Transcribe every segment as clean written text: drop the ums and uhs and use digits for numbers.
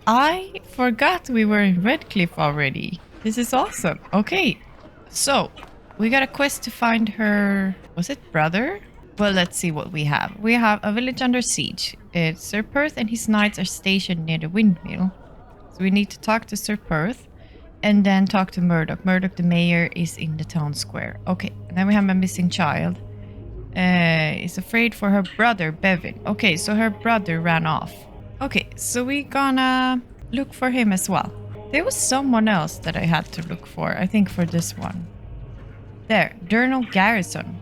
I forgot we were in Redcliffe already. This is awesome. Okay, so we got a quest to find her. Was it brother? Well, let's see what we have. We have a village under siege. It's Sir Perth and his knights are stationed near the windmill. So we need to talk to Sir Perth and then talk to Murdoch. Murdoch, the mayor, is in the town square. Okay, and then we have a missing child. Is afraid for her brother, Bevin. Okay, so her brother ran off. Okay, so we gonna look for him as well. There was someone else that I had to look for, I think for this one. There, Durnal Garrison.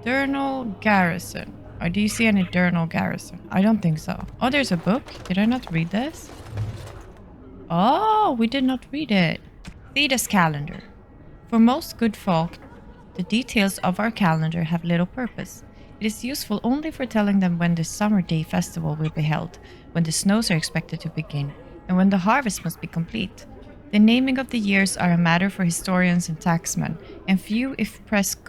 Durnal Garrison. Oh, do you see any Durnal Garrison? I don't think so. Oh, there's a book. Did I not read this? Oh, we did not read it. Theda's calendar. For most good folk, the details of our calendar have little purpose. It is useful only for telling them when the summer day festival will be held, when the snows are expected to begin, and when the harvest must be complete. The naming of the years are a matter for historians and taxmen, and few, if pressed,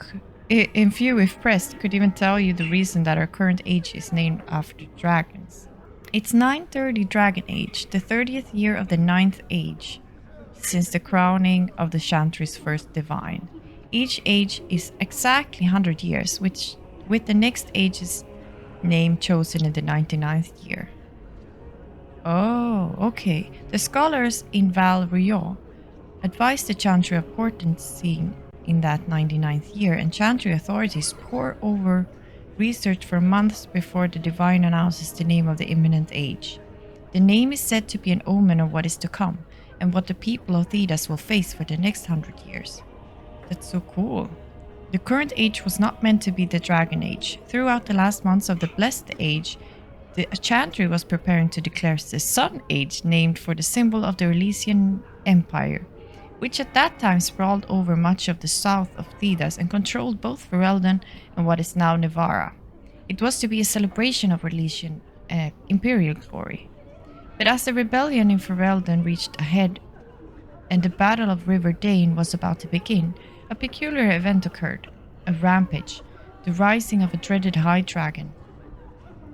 could even tell you the reason that our current age is named after dragons. It's 930 Dragon Age, the 30th year of the 9th age, since the crowning of the Chantry's first divine. Each age is exactly 100 years, with the next age's name chosen in the 99th year. Oh, okay. The scholars in Val BRIO advised the Chantry of portency in that 99th year, and Chantry authorities pore over research for months before the divine announces the name of the imminent age. The name is said to be an omen of what is to come, and what the people of Thedas will face for the next 100 years. That's so cool. The current age was not meant to be the Dragon Age. Throughout the last months of the Blessed Age, the Chantry was preparing to declare the Sun Age, named for the symbol of the Elysian Empire, which at that time sprawled over much of the south of Thedas and controlled both Ferelden and what is now Nevarra. It was to be a celebration of Elysian imperial glory. But as the rebellion in Ferelden reached a head and the Battle of River Dane was about to begin, a peculiar event occurred, a rampage, the rising of a dreaded high dragon.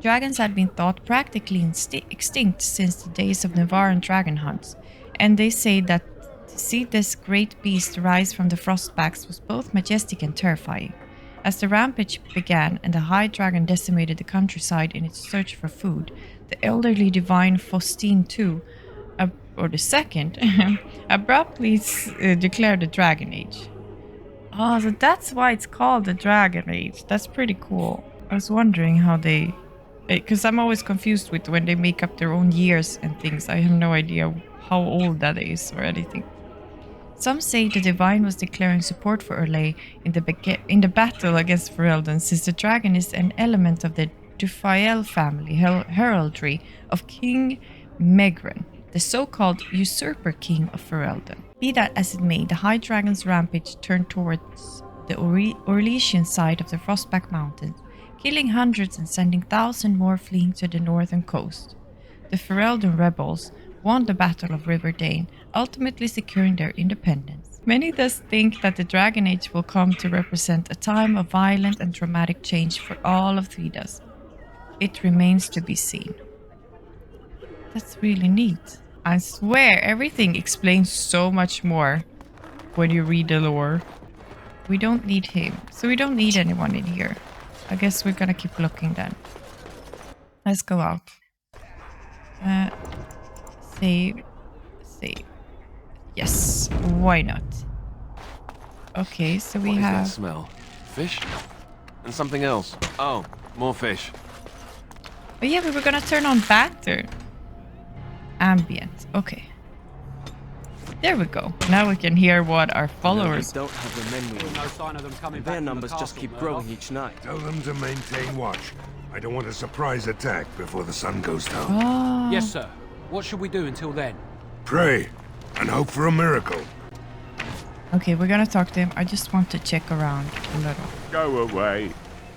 Dragons had been thought practically extinct since the days of Nevarran dragon hunts, and they say that to see this great beast rise from the frostbacks was both majestic and terrifying. As the rampage began and the high dragon decimated the countryside in its search for food, the elderly divine Faustine II, or the second, abruptly declared the Dragon Age. Oh, so that's why it's called the Dragon Age. That's pretty cool. I was wondering how they... Because I'm always confused with when they make up their own years and things. I have no idea how old that is or anything. Some say the divine was declaring support for Urlay in the battle against Ferelden, since the dragon is an element of the Dufayel family heraldry of King Megren, the so-called usurper king of Ferelden. Be that as it may, the High Dragon's rampage turned towards the Orlesian side of the Frostback Mountains, killing hundreds and sending thousands more fleeing to the northern coast. The Ferelden rebels won the Battle of River Dane, ultimately securing their independence. Many thus think that the Dragon Age will come to represent a time of violent and dramatic change for all of Thedas. It remains to be seen. That's really neat. I swear, everything explains so much more when you read the lore. We don't need him, so we don't need anyone in here. I guess we're gonna keep looking then. Let's go out. Save. Yes, why not? Okay, so we have... What is that smell? Fish? And something else. Oh, more fish. Oh yeah, we were gonna turn on Banter. Ambient. Okay. There we go. Now we can hear what our followers... don't have the men we no sign of them coming back. Their numbers just keep growing each night. Tell them to maintain watch. I don't want a surprise attack before the sun goes down. Oh. Yes, sir. What should we do until then? Pray and hope for a miracle. Okay, we're gonna talk to him. I just want to check around a little. Go away.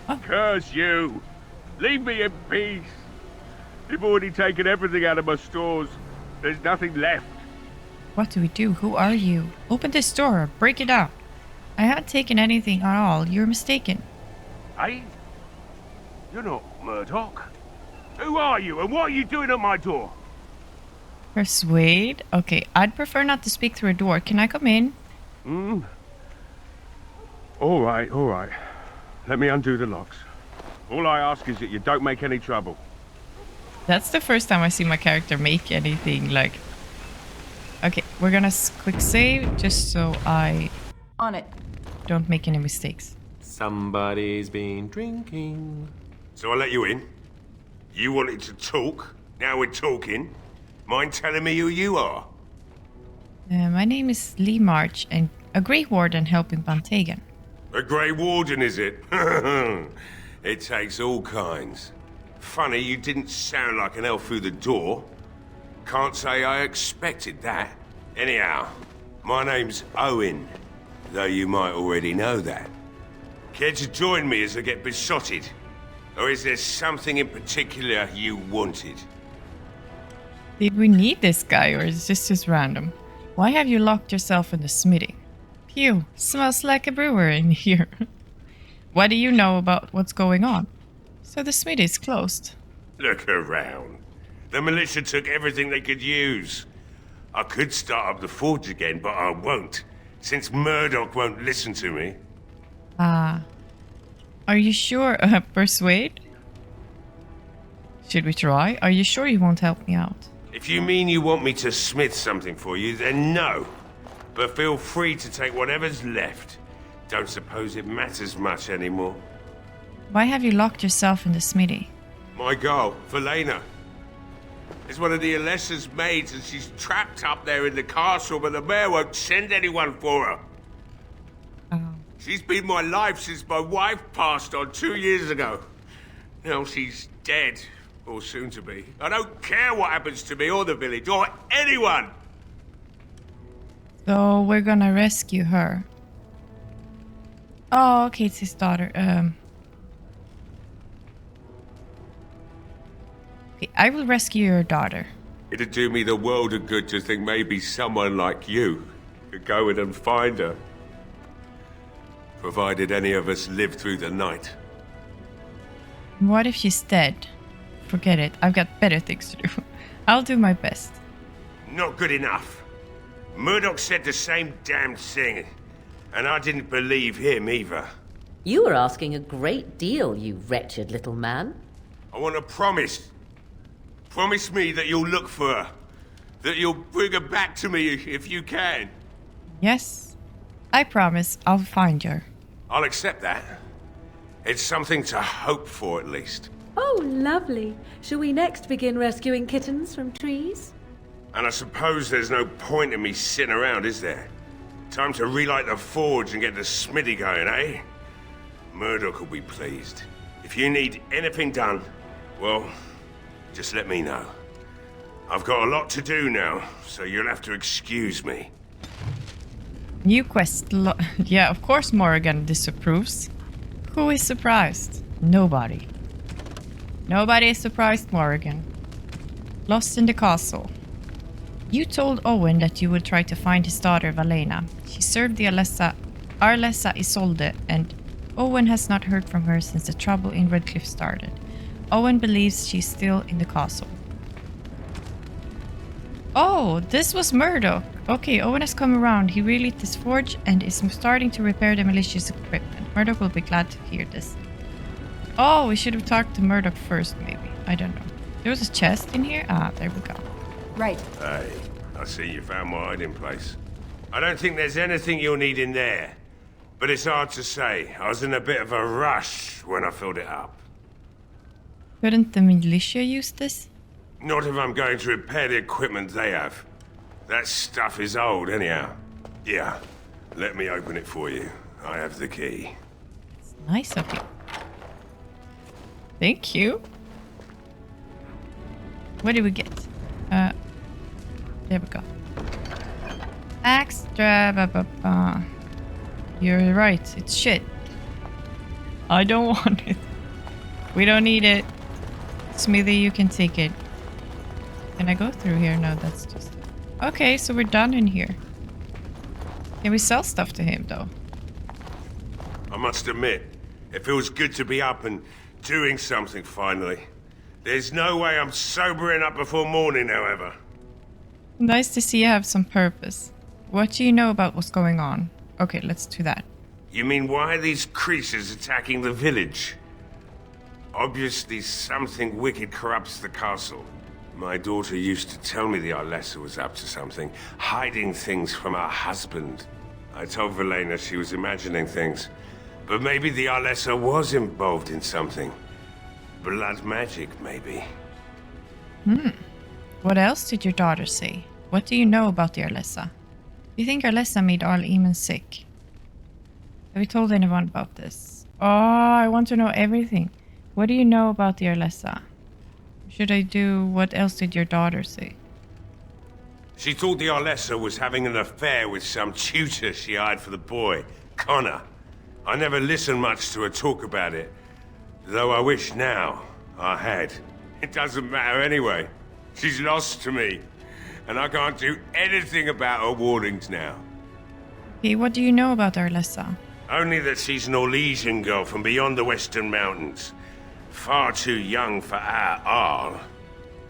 Oh. Curse you. Leave me in peace. You've already taken everything out of my stores. There's nothing left. What do we do? Who are you? Open this door. Break it out. I haven't taken anything at all. You're mistaken. Hey? You're not Murdoch. Who are you and what are you doing at my door? Persuade? Okay, I'd prefer not to speak through a door. Can I come in? All right. Let me undo the locks. All I ask is that you don't make any trouble. That's the first time I see my character make anything like... Okay, we're gonna quick save just so I... On it. Don't make any mistakes. Somebody's been drinking. So I let you in. You wanted to talk. Now we're talking. Mind telling me who you are? My name is Lee March, and a Grey Warden helping Bantagan. A Grey Warden, is it? It takes all kinds. Funny, you didn't sound like an elf through the door. Can't say I expected that. Anyhow, my name's Owen, though you might already know that. Care to join me as I get besotted? Or is there something in particular you wanted? Did we need this guy, or is this just random? Why have you locked yourself in the smithy? Pew, smells like a brewer in here. What do you know about what's going on? So the smithy is closed. Look around. The militia took everything they could use. I could start up the forge again, but I won't, since Murdoch won't listen to me. Are you sure? Persuade? Should we try? Are you sure you won't help me out? If you mean you want me to smith something for you, then no. But feel free to take whatever's left. Don't suppose it matters much anymore. Why have you locked yourself in the smithy? My girl, Valena, is one of the Alessa's maids, and she's trapped up there in the castle, but the mayor won't send anyone for her. Oh. She's been my life since my wife passed on 2 years ago. Now she's dead, or soon to be. I don't care what happens to me or the village, or anyone! So we're gonna rescue her. Oh, okay, it's his daughter. Okay, I will rescue your daughter. It'd do me the world of good to think maybe someone like you could go in and find her. Provided any of us live through the night. What if she's dead? Forget it. I've got better things to do. I'll do my best. Not good enough. Murdoch said the same damn thing, and I didn't believe him either. You were asking a great deal, you wretched little man. I want a promise. Promise me that you'll look for her. That you'll bring her back to me if you can. Yes, I promise I'll find her. I'll accept that. It's something to hope for, at least. Oh, lovely. Shall we next begin rescuing kittens from trees? And I suppose there's no point in me sitting around, is there? Time to relight the forge and get the smithy going, eh? Murdoch will be pleased. If you need anything done, well, just let me know. I've got a lot to do now, so you'll have to excuse me. New quest. Yeah, of course Morrigan disapproves. Who is surprised? Nobody. Nobody is surprised, Morrigan. Lost in the castle. You told Owen that you would try to find his daughter Valena. She served the Arlessa Isolde, and Owen has not heard from her since the trouble in Redcliffe started. Owen believes she's still in the castle. Oh, this was Murdoch. Okay, Owen has come around. He relit his forge and is starting to repair the malicious equipment. Murdoch will be glad to hear this. Oh, we should have talked to Murdoch first, maybe. I don't know. There was a chest in here? Ah, there we go. Right. Hey, I see you found my hiding place. I don't think there's anything you'll need in there. But it's hard to say. I was in a bit of a rush when I filled it up. Couldn't the militia use this? Not if I'm going to repair the equipment they have. That stuff is old, anyhow. Yeah, let me open it for you. I have the key. It's nice of you. Thank you. What did we get? There we go. Extra. You're right. It's shit. I don't want it. We don't need it. Smithy, you can take it. Can I go through here? No, that's just... Okay, so we're done in here. Can we sell stuff to him, though? I must admit, it feels good to be up and doing something finally. There's no way I'm sobering up before morning, however. Nice to see you have some purpose. What do you know about what's going on? Okay, let's do that. You mean why are these creatures attacking the village? Obviously something wicked corrupts the castle. My daughter used to tell me the Arlessa was up to something, hiding things from her husband. I told Velena she was imagining things. But maybe the Arlessa was involved in something. Blood magic, maybe. What else did your daughter say? What do you know about the Arlessa? Do you think Arlessa made Arl Eamon sick? Have you told anyone about this? Oh, I want to know everything. What do you know about the Arlessa? Should I do... What else did your daughter say? She thought the Arlessa was having an affair with some tutor she hired for the boy, Connor. I never listened much to her talk about it, though I wish now I had. It doesn't matter anyway. She's lost to me, and I can't do anything about her warnings now. Okay, what do you know about Arlessa? Only that she's an Orlesian girl from beyond the Western Mountains. Far too young for our Arl.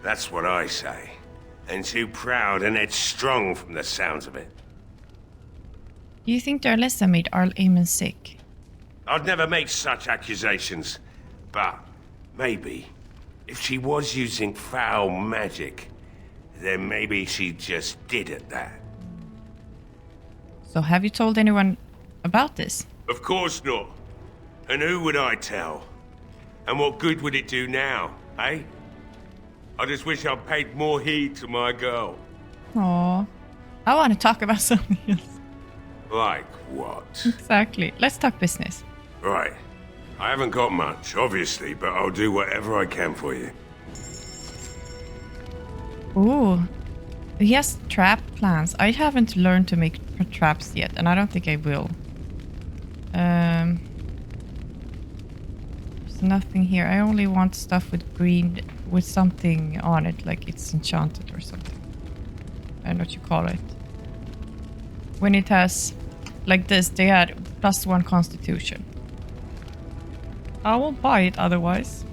That's what I say. And too proud and headstrong from the sounds of it. Do you think the Arlessa made Arl Eamon sick? I'd never make such accusations. But maybe, if she was using foul magic, then maybe she just did at that. So have you told anyone about this? Of course not. And who would I tell? And what good would it do now, eh? I just wish I'd paid more heed to my girl. Aww. I want to talk about something else. Like what? Exactly. Let's talk business. Right. I haven't got much, obviously, but I'll do whatever I can for you. Ooh. He has trap plans. I haven't learned to make traps yet, and I don't think I will. There's nothing here. I only want stuff with green, with something on it, like it's enchanted or something. I don't know what you call it. When it has, like this, they had +1 constitution. I won't buy it otherwise.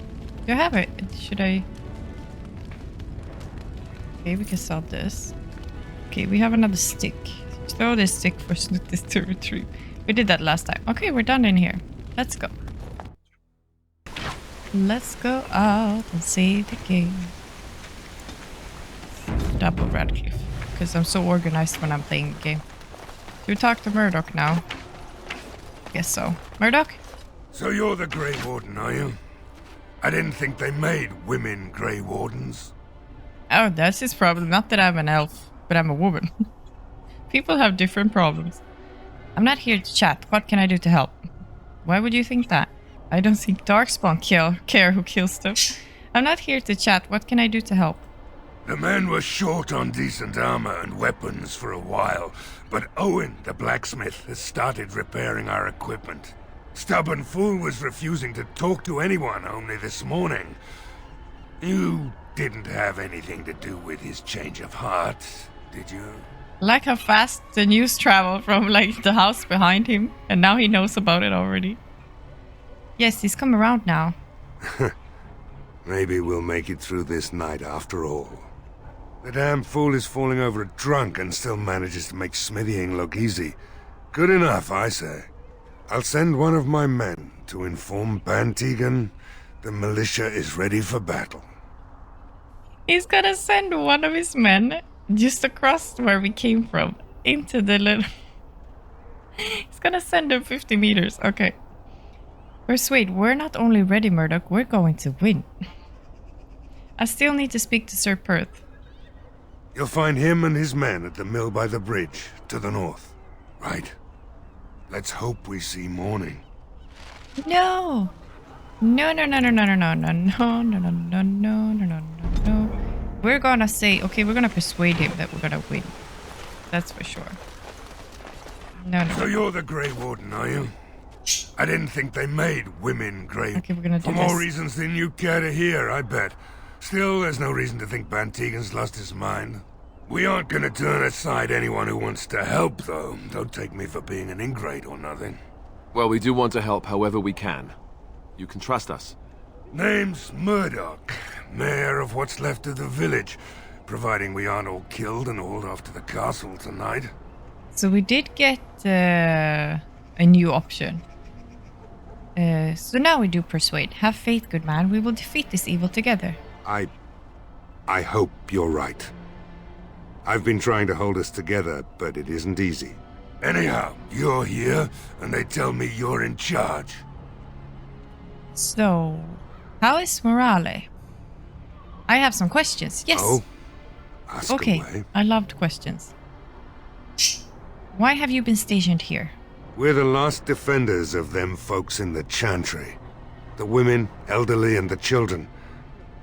Do I have it? Should I? Okay, we can sell this. Okay, we have another stick. Throw this stick for Snootis to retrieve. We did that last time. Okay, we're done in here. Let's go. Let's go out and save the game. Double Redcliffe. Because I'm so organized when I'm playing the game. Do we talk to Murdoch now? Guess so. Murdoch? So you're the Grey Warden, are you? I didn't think they made women Grey Wardens. Oh, that's his problem. Not that I'm an elf, but I'm a woman. People have different problems. I'm not here to chat. What can I do to help? Why would you think that? I don't think Darkspawn care who kills them. I'm not here to chat. What can I do to help? The men were short on decent armor and weapons for a while, but Owen, the blacksmith, has started repairing our equipment. Stubborn fool was refusing to talk to anyone only this morning. You didn't have anything to do with his change of heart, did you? Like how fast the news traveled from like the house behind him, and now he knows about it already. Yes, he's come around now. Maybe we'll make it through this night after all. The damn fool is falling over drunk and still manages to make smithying look easy. Good enough, I say. I'll send one of my men to inform Bantegan the militia is ready for battle. He's gonna send one of his men just across where we came from into the little... He's gonna send him 50 meters. Okay. Persuade, we're not only ready, Murdoch, we're going to win. I still need to speak to Sir Perth. You'll find him and his men at the mill by the bridge, to the north. Right? Let's hope we see morning. No! No, no, no, no, no, no, no, no, no, no, no, no, no, no, no, no. We're gonna say, okay, we're gonna persuade him that we're gonna win. That's for sure. No, no. So you're the Grey Warden, are you? I didn't think they made women Grey. Okay, we're gonna do For this. more reasons than you care to hear, I bet. Still, there's no reason to think Bantegan's lost his mind. We aren't gonna turn aside anyone who wants to help, though. Don't take me for being an ingrate or nothing. Well, we do want to help however we can. You can trust us. Name's Murdoch, mayor of what's left of the village. providing we aren't all killed and hauled off to the castle tonight. So we did get a new option. So now we do persuade. Have faith, good man. We will defeat this evil together. I hope you're right. I've been trying to hold us together, but it isn't easy. Anyhow, you're here, and they tell me you're in charge. So, how is morale? I have some questions. Yes. Oh? Ask Okay, away. I loved questions. Why have you been stationed here? We're the last defenders of them folks in the chantry. The women, elderly, and the children.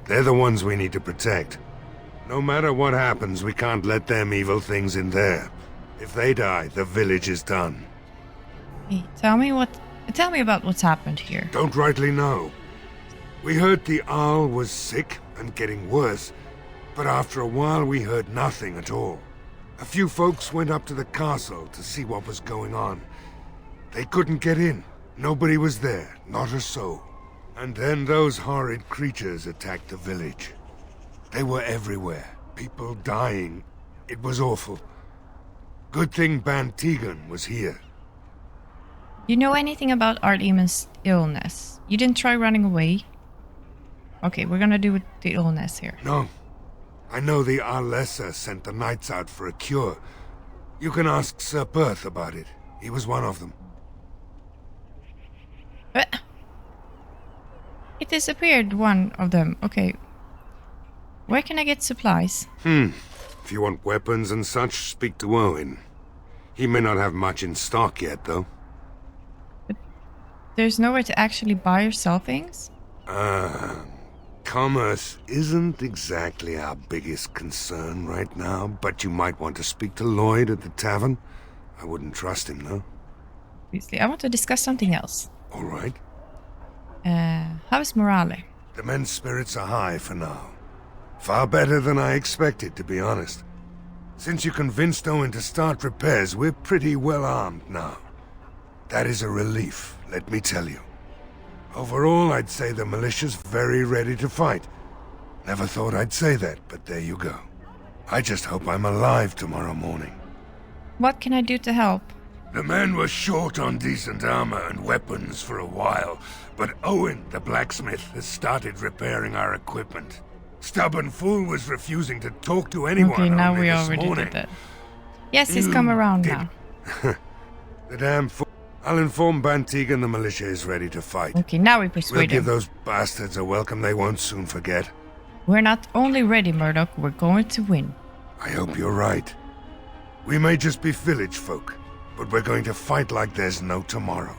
They're the ones we need to protect. No matter what happens, we can't let them evil things in there. If they die, the village is done. Hey, tell me about what's happened here. Don't rightly know. We heard the owl was sick and getting worse, but after a while we heard nothing at all. A few folks went up to the castle to see what was going on. They couldn't get in. Nobody was there, not a soul. And then those horrid creatures attacked the village. They were everywhere, people dying. It was awful. Good thing Bantegan was here. You know anything about Artemis' illness? You didn't try running away? Okay, we're gonna do with the illness here. No. I know the Arlessa sent the knights out for a cure. You can ask Sir Perth about it. He was one of them. It disappeared, one of them. Okay. Where can I get supplies? If you want weapons and such, speak to Owen. He may not have much in stock yet, though. But there's nowhere to actually buy or sell things? Commerce isn't exactly our biggest concern right now, but you might want to speak to Lloyd at the tavern. I wouldn't trust him, though. Obviously, I want to discuss something else. All right. How is morale? The men's spirits are high for now. Far better than I expected, to be honest. Since you convinced Owen to start repairs, we're pretty well armed now. That is a relief, let me tell you. Overall, I'd say the militia's very ready to fight. Never thought I'd say that, but there you go. I just hope I'm alive tomorrow morning. What can I do to help? The men were short on decent armor and weapons for a while, but Owen, the blacksmith, has started repairing our equipment. Stubborn fool was refusing to talk to anyone. Okay, now only we this already morning. did that. Yes, he's come around now. The damn fool. I'll inform Bantegan the militia is ready to fight. Okay, now we We'll persuade give him. those bastards a welcome they won't soon forget. We're not only ready, Murdoch, we're going to win. I hope you're right. We may just be village folk, but we're going to fight like there's no tomorrow.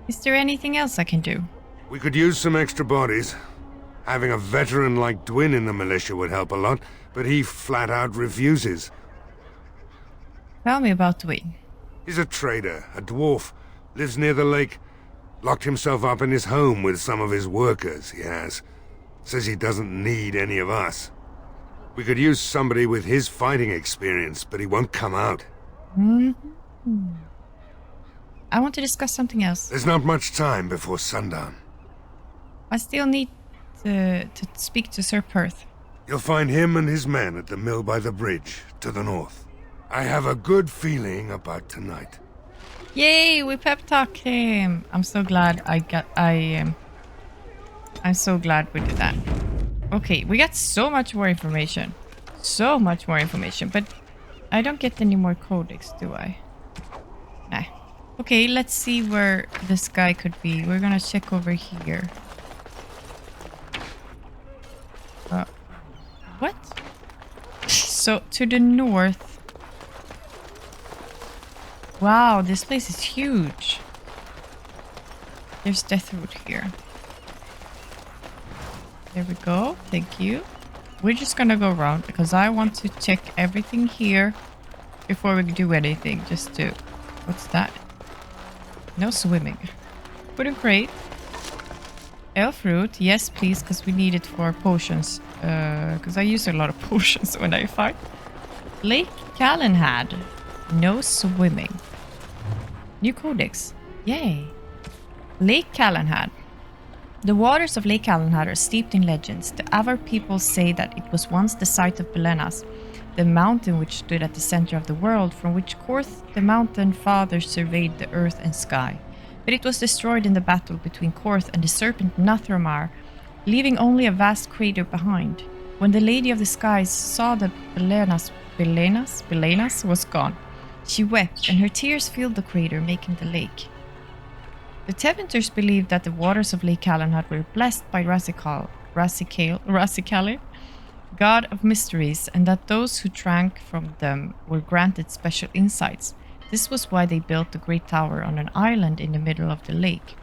Is there anything else I can do? We could use some extra bodies. Having a veteran like Dwin in the militia would help a lot, but he flat out refuses. Tell me about Dwayne. He's a trader, a dwarf, lives near the lake. Locked himself up in his home with some of his workers, he has. Says he doesn't need any of us. We could use somebody with his fighting experience, but he won't come out. I want to discuss something else. There's not much time before sundown. I still need to speak to Sir Perth. You'll find him and his men at the mill by the bridge, to the north. I have a good feeling about tonight. Yay, we pep talked him. I'm so glad I'm so glad we did that. Okay, we got so much more information. So much more information, but I don't get any more codex, do I? Nah. Okay, let's see where this guy could be. We're gonna check over here. What? So, to the north. Wow, this place is huge. There's Deathroot here. There we go. Thank you. We're just gonna go around because I want to check everything here before we do anything. Just to... What's that? No swimming. Wooden crate. Elf root. Yes, please, because we need it for potions. Because I use a lot of potions when I fight. Lake Callanhad. No swimming. New codex. Yay. Lake Callanhad. The waters of Lake Calenhad are steeped in legends. The Avar people say that it was once the site of Belenas, the mountain which stood at the center of the world, from which Korth the mountain father surveyed the earth and sky. But it was destroyed in the battle between Korth and the serpent Nathramar, leaving only a vast crater behind. When the Lady of the Skies saw that Belenas was gone, she wept, and her tears filled the crater, making the lake. The Tevinters believed that the waters of Lake Calenhad were blessed by Razical, god of mysteries, and that those who drank from them were granted special insights. This was why they built the great tower on an island in the middle of the lake,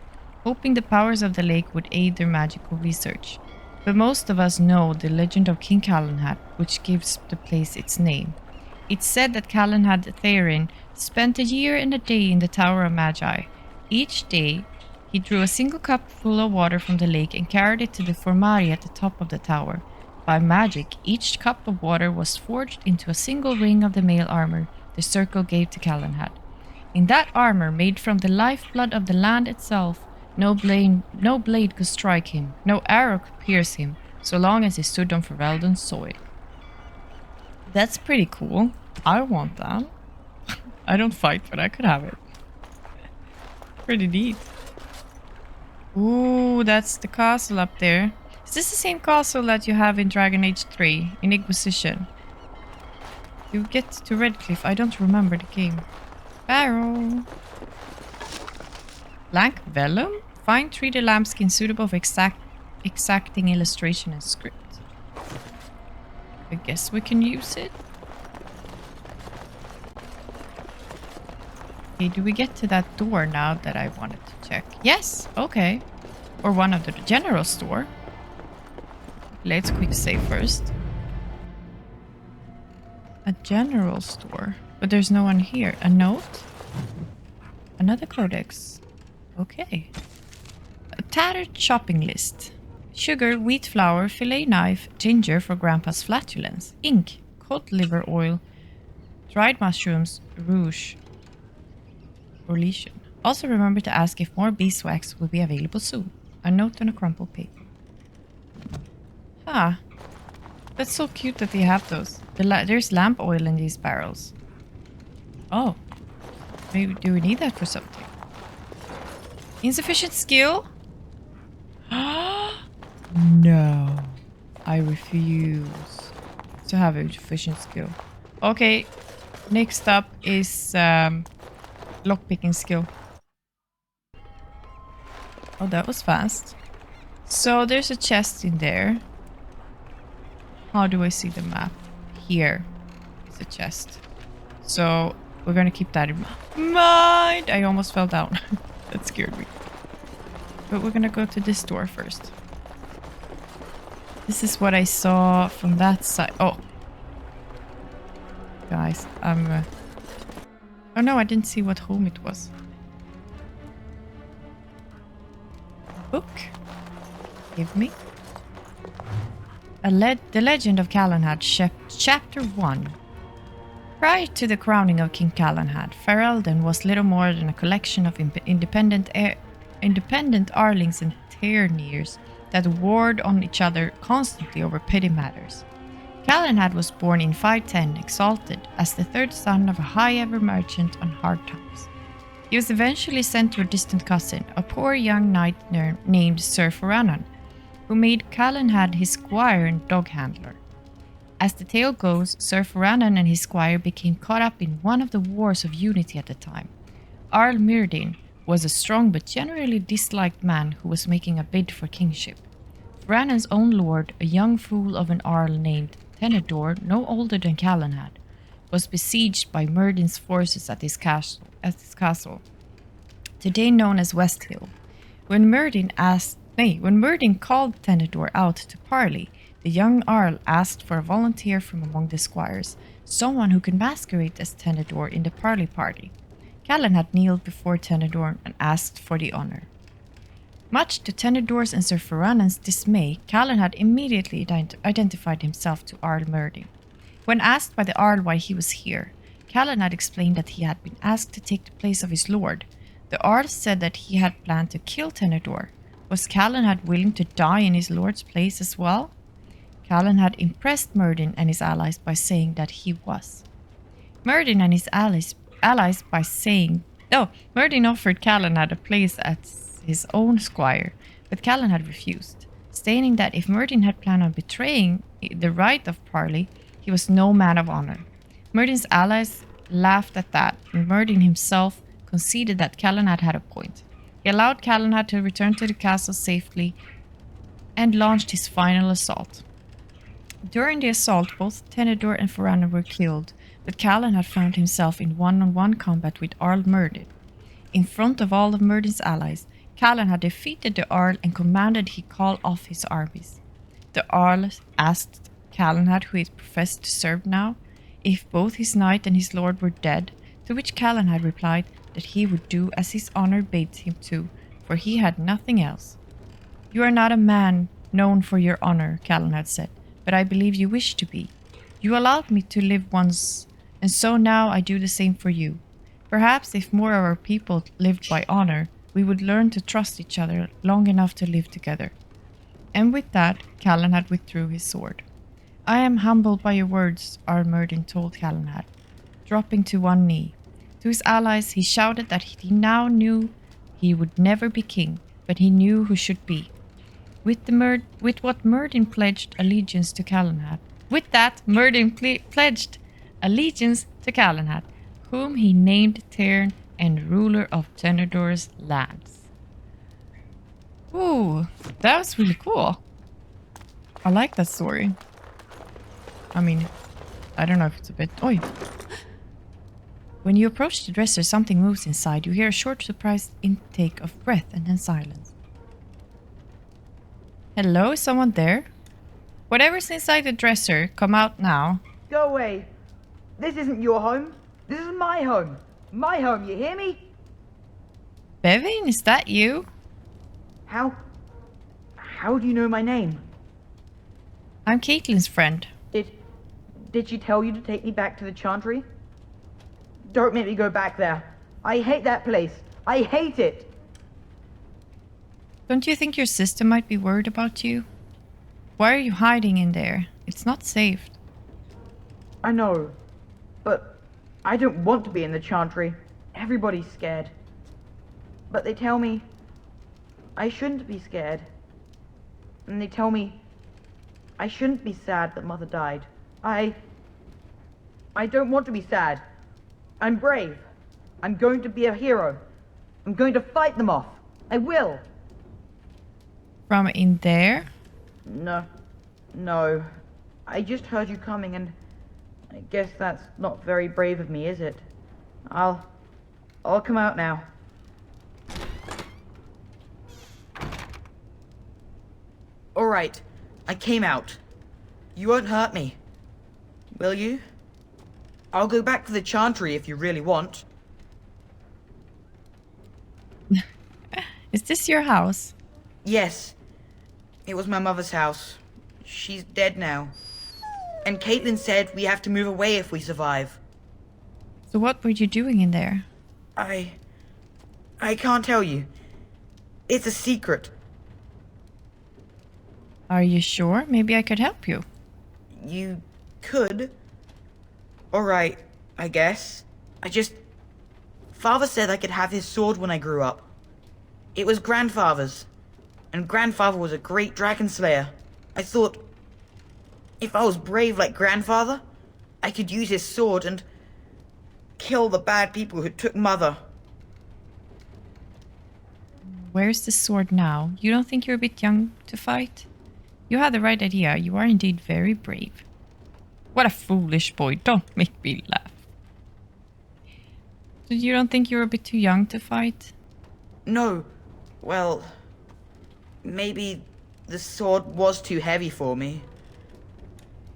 hoping the powers of the lake would aid their magical research. But most of us know the legend of King Calenhad, which gives the place its name. It's said that Calenhad Therin spent a year and a day in the Tower of Magi. Each day, he drew a single cup full of water from the lake and carried it to the formari at the top of the tower. By magic, each cup of water was forged into a single ring of the mail armor the circle gave to Calenhad. In that armor, made from the lifeblood of the land itself, no blade could strike him, no arrow could pierce him, so long as he stood on Ferelden's soil. That's pretty cool. I want that. I don't fight, but I could have it. Pretty neat. Ooh, that's the castle up there. Is this the same castle that you have in Dragon Age 3, in Inquisition? You get to Redcliffe. I don't remember the game. Barrel. Blank vellum? Fine 3D lambskin suitable for exacting illustration and script. I guess we can use it. Okay, do we get to that door now that I wanted to check? Yes, okay. Or one of the general store. Let's quick save first. A general store. But there's no one here. A note? Another codex. Okay. A tattered shopping list. Sugar, wheat flour, fillet knife, ginger for grandpa's flatulence, ink, cod liver oil, dried mushrooms, rouge, or lesion. Also remember to ask if more beeswax will be available soon. A note on a crumpled paper. Ah, that's so cute that they have those. There's lamp oil in these barrels. Oh, maybe do we need that for something? Insufficient skill? No, I refuse to have insufficient skill. Okay, next up is lockpicking skill. Oh, that was fast. So there's a chest in there. How do I see the map? Here is a chest. So we're gonna keep that in mind. I almost fell down. That scared me. But we're gonna go to this door first. This is what I saw from that side. Oh. Guys, I'm... Oh no, I didn't see what home it was. Book. Give me. The Legend of Calenhad, Chapter 1. Prior to the crowning of King Calenhad, Ferelden was little more than a collection of independent Arlings and Terniers that warred on each other constantly over petty matters. Calenhad was born in 510, exalted as the third son of a high-ever merchant on hard times. He was eventually sent to a distant cousin, a poor young knight named Sir Forannan, who made Calenhad his squire and dog handler. As the tale goes, Sir Forannan and his squire became caught up in one of the wars of unity at the time. Arl Myrdin was a strong but generally disliked man who was making a bid for kingship. Forannan's own lord, a young fool of an Arl named Tenedor, no older than Calenhad, was besieged by Myrdin's forces at his castle, today known as West Hill. When Myrdin called Tenedor out to parley, the young Arl asked for a volunteer from among the squires, someone who could masquerade as Tenedor in the parley party. Calenhad kneeled before Tenedor and asked for the honor. Much to Tenedor's and Sir Forannan's dismay, Calenhad immediately identified himself to Arl Myrdin. When asked by the Arl why he was here, Calenhad explained that he had been asked to take the place of his lord. The Arl said that he had planned to kill Tenedor, Was Calenhad willing to die in his lord's place as well? Calenhad impressed Myrddin and his allies by saying that he was. Myrddin and his allies by saying... Oh, Myrddin offered Calenhad a place as his own squire, but Calenhad refused, stating that if Myrddin had planned on betraying the right of parley, he was no man of honor. Myrddin's allies laughed at that, and Myrddin himself conceded that Calenhad had a point. He allowed Calenhad to return to the castle safely and launched his final assault. During the assault, both Tenedor and Foranor were killed, but Calenhad found himself in one-on-one combat with Arl Myrddin. In front of all of Myrddin's allies, Calenhad defeated the Arl and commanded he call off his armies. The Arl asked Calenhad, who he professed to serve now, if both his knight and his lord were dead, to which Calenhad replied that he would do as his honor bade him to, for he had nothing else. You are not a man known for your honor, Calenhad said, but I believe you wish to be. You allowed me to live once, and so now I do the same for you. Perhaps if more of our people lived by honor, we would learn to trust each other long enough to live together. And with that, Calenhad withdrew his sword. I am humbled by your words, Arl Myrddin told Calenhad, dropping to one knee. To his allies, he shouted that he now knew he would never be king, but he knew who should be. With what Myrddin pledged allegiance to Calenhad. With that, Myrddin pledged allegiance to Calenhad, whom he named Tern and ruler of Tenedor's lands. Ooh, that was really cool. I like that story. I mean, I don't know if it's a bit... Oi! When you approach the dresser, something moves inside. You hear a short, surprised intake of breath and then silence. Hello, is someone there? Whatever's inside the dresser, come out now. Go away. This isn't your home. This is my home. My home, you hear me? Bevin, is that you? How do you know my name? I'm Caitlin's friend. Did she tell you to take me back to the Chantry? Don't make me go back there. I hate that place. I hate it. Don't you think your sister might be worried about you? Why are you hiding in there? It's not safe. I know, but I don't want to be in the Chantry. Everybody's scared. But they tell me I shouldn't be scared. And they tell me I shouldn't be sad that Mother died. I don't want to be sad. I'm brave. I'm going to be a hero. I'm going to fight them off. I will. From in there? No. I just heard you coming and I guess that's not very brave of me, is it? I'll come out now. Alright, I came out. You won't hurt me. Will you? I'll go back to the Chantry if you really want. Is this your house? Yes. It was my mother's house. She's dead now. And Caitlin said we have to move away if we survive. So what were you doing in there? I can't tell you. It's a secret. Are you sure? Maybe I could help you. You could. Alright, I guess. Father said I could have his sword when I grew up. It was Grandfather's. And Grandfather was a great dragon slayer. I thought, if I was brave like Grandfather, I could use his sword and kill the bad people who took Mother. Where's the sword now? You don't think you're a bit young to fight? You had the right idea. You are indeed very brave. What a foolish boy. Don't make me laugh. So you don't think you're a bit too young to fight? No. Well, maybe the sword was too heavy for me.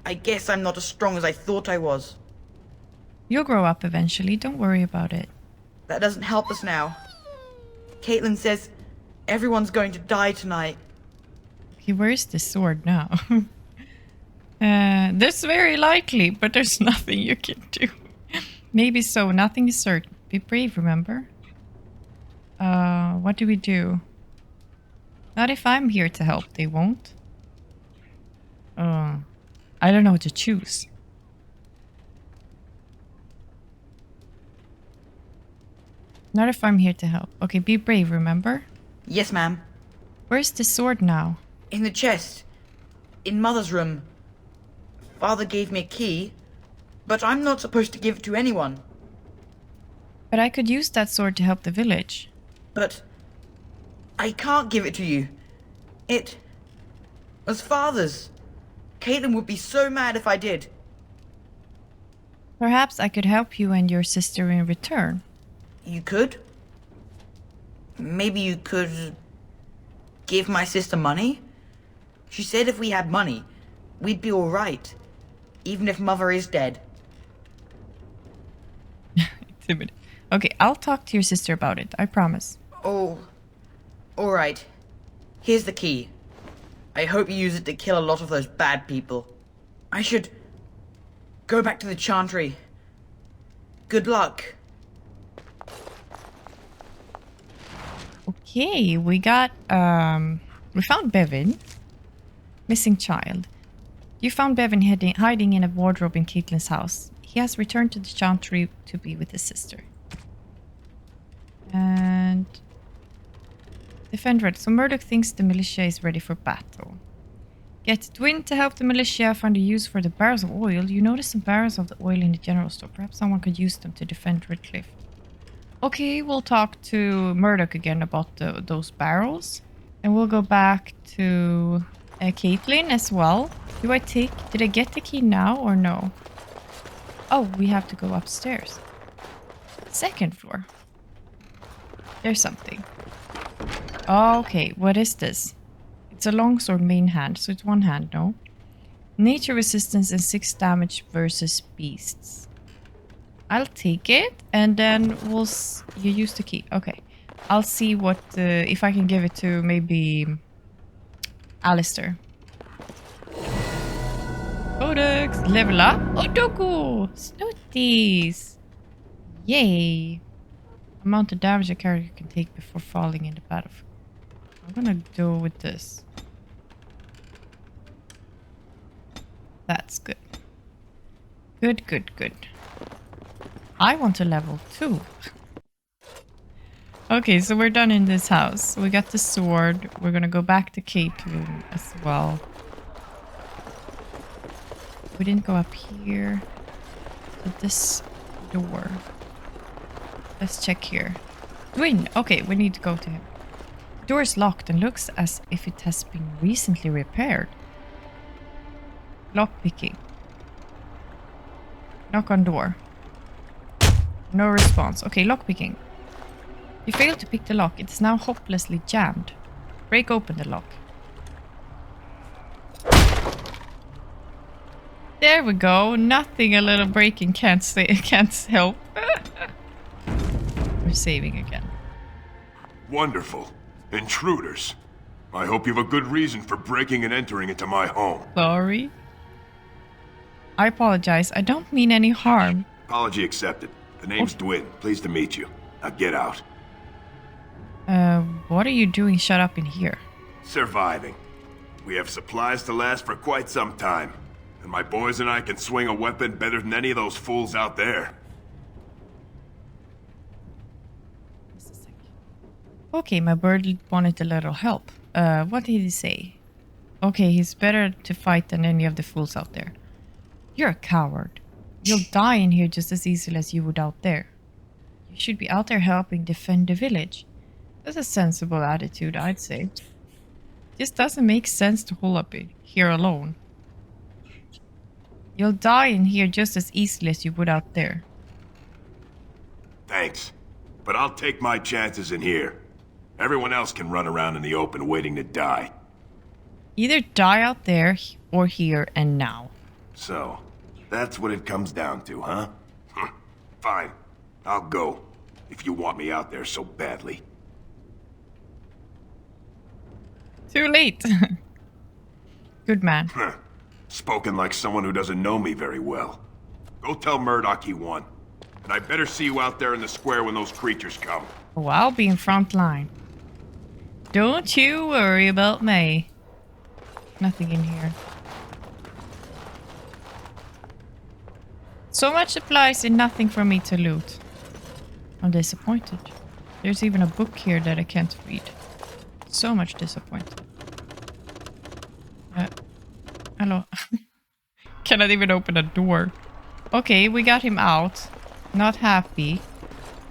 I guess I'm not as strong as I thought I was. You'll grow up eventually. Don't worry about it. That doesn't help us now. Caitlin says everyone's going to die tonight. Okay, where's the sword now? That's very likely, but there's nothing you can do. Maybe so. Nothing is certain. Be brave, remember? What do we do? Not if I'm here to help, they won't. I don't know what to choose. Not if I'm here to help. Okay, be brave, remember? Yes, ma'am. Where's the sword now? In the chest. In Mother's room. Father gave me a key, but I'm not supposed to give it to anyone. But I could use that sword to help the village. But I can't give it to you. It was Father's. Caitlin would be so mad if I did. Perhaps I could help you and your sister in return. You could? Maybe you could give my sister money? She said if we had money, we'd be alright. Even if Mother is dead. Timid. Okay, I'll talk to your sister about it, I promise. Oh, alright. Here's the key. I hope you use it to kill a lot of those bad people. I should go back to the chantry. Good luck. Okay, we found Bevan. Missing child. You found Bevan hiding in a wardrobe in Caitlin's house. He has returned to the chantry to be with his sister. And... defend Red. So Murdoch thinks the militia is ready for battle. Get Dwin to help the militia find a use for the barrels of oil. You notice some barrels of the oil in the general store. Perhaps someone could use them to defend Redcliffe. Okay, we'll talk to Murdoch again about those barrels. And we'll go back to Caitlin as well. Did I get the key now or no? Oh, we have to go upstairs. Second floor. There's something. Okay, what is this? It's a longsword main hand, so it's one hand, no? Nature resistance and 6 damage versus beasts. I'll take it, and then you use the key. Okay. I'll see what, if I can give it to maybe Alistair. Codex, level up. Odoku! Snooties! Yay! Amount of damage a character can take before falling in the battlefield. I'm gonna go with this. That's good. Good, good, good. I want to level 2. Okay, so we're done in this house. We got the sword. We're gonna go back to Caitlin as well. We didn't go up here. To this door. Let's check here. Dwin! Okay, we need to go to him. The door is locked and looks as if it has been recently repaired. Lock picking. Knock on door. No response. Okay, lock picking. You failed to pick the lock. It's now hopelessly jammed. Break open the lock. There we go. Nothing a little breaking can't help. We're saving again. Wonderful. Intruders. I hope you have a good reason for breaking and entering into my home. Sorry. I apologize. I don't mean any harm. Apology accepted. The name's Dwin. Pleased to meet you. Now get out. What are you doing shut up in here? Surviving. We have supplies to last for quite some time. And my boys and I can swing a weapon better than any of those fools out there. Okay, my bird wanted a little help. What did he say? Okay, he's better to fight than any of the fools out there. You're a coward. You'll die in here just as easily as you would out there. You should be out there helping defend the village. That's a sensible attitude, I'd say. Just doesn't make sense to hold up here alone. You'll die in here just as easily as you would out there. Thanks. But I'll take my chances in here. Everyone else can run around in the open waiting to die. Either die out there or here and now. So, that's what it comes down to, huh? Fine. I'll go. If you want me out there so badly. Too late. Good man. Spoken like someone who doesn't know me very well. Go tell Murdoch he won. And I better see you out there in the square when those creatures come. Oh, I'll be in front line. Don't you worry about me. Nothing in here. So much supplies and nothing for me to loot. I'm disappointed. There's even a book here that I can't read. So much disappointed. Hello. Cannot even open a door. Okay, we got him out. Not happy,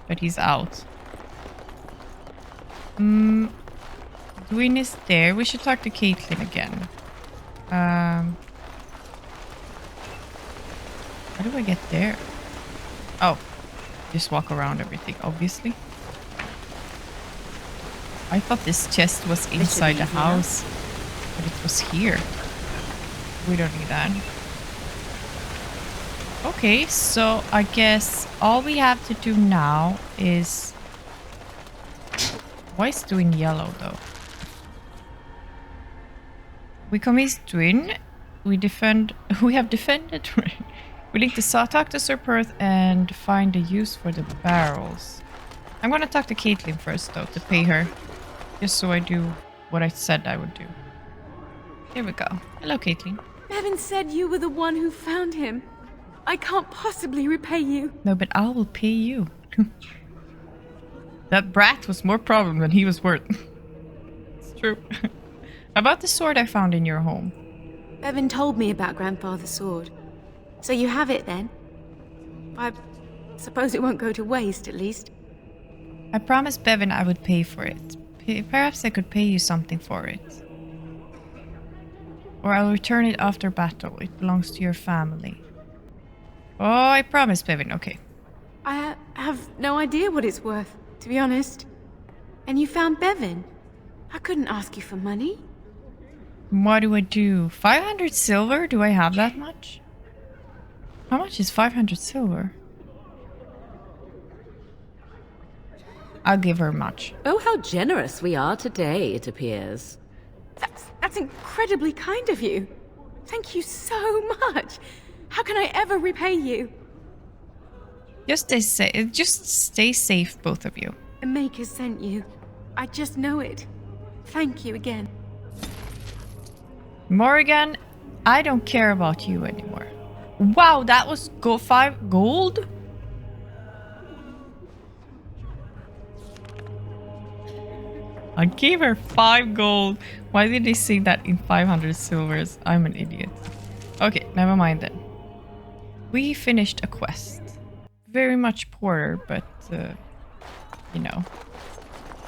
but he's out. Dwayne is there. We should talk to Caitlin again. How do I get there? Oh, just walk around everything, obviously. I thought this chest was inside the house, but it was here. We don't need that. Okay, so I guess all we have to do now is... Why is doing yellow though? We convinced Twin. We defend. We have defended. We need to talk to Sir Perth and find a use for the barrels. I'm gonna talk to Caitlin first though to pay her, just so I do what I said I would do. Here we go. Hello, Caitlin. Bevan said you were the one who found him. I can't possibly repay you. No, but I will pay you. That brat was more problem than he was worth. It's true. About the sword I found in your home. Bevan told me about Grandfather's sword. So you have it then? I suppose it won't go to waste, at least. I promised Bevan I would pay for it. Perhaps I could pay you something for it. Or I'll return it after battle. It belongs to your family. Oh, I promised Bevan. Okay. I have no idea what it's worth, to be honest. And you found Bevan. I couldn't ask you for money. What do I do? 500 silver? Do I have that much? How much is 500 silver? I'll give her much. Oh, how generous we are today, it appears. That's incredibly kind of you. Thank you so much. How can I ever repay you? Just stay safe, both of you. The Maker sent you. I just know it. Thank you again. Morrigan, I don't care about you anymore. Wow, that was 5 gold? I gave her 5 gold. Why did they say that in 500 silvers? I'm an idiot. Okay, never mind then. We finished a quest. Very much poorer, but, you know.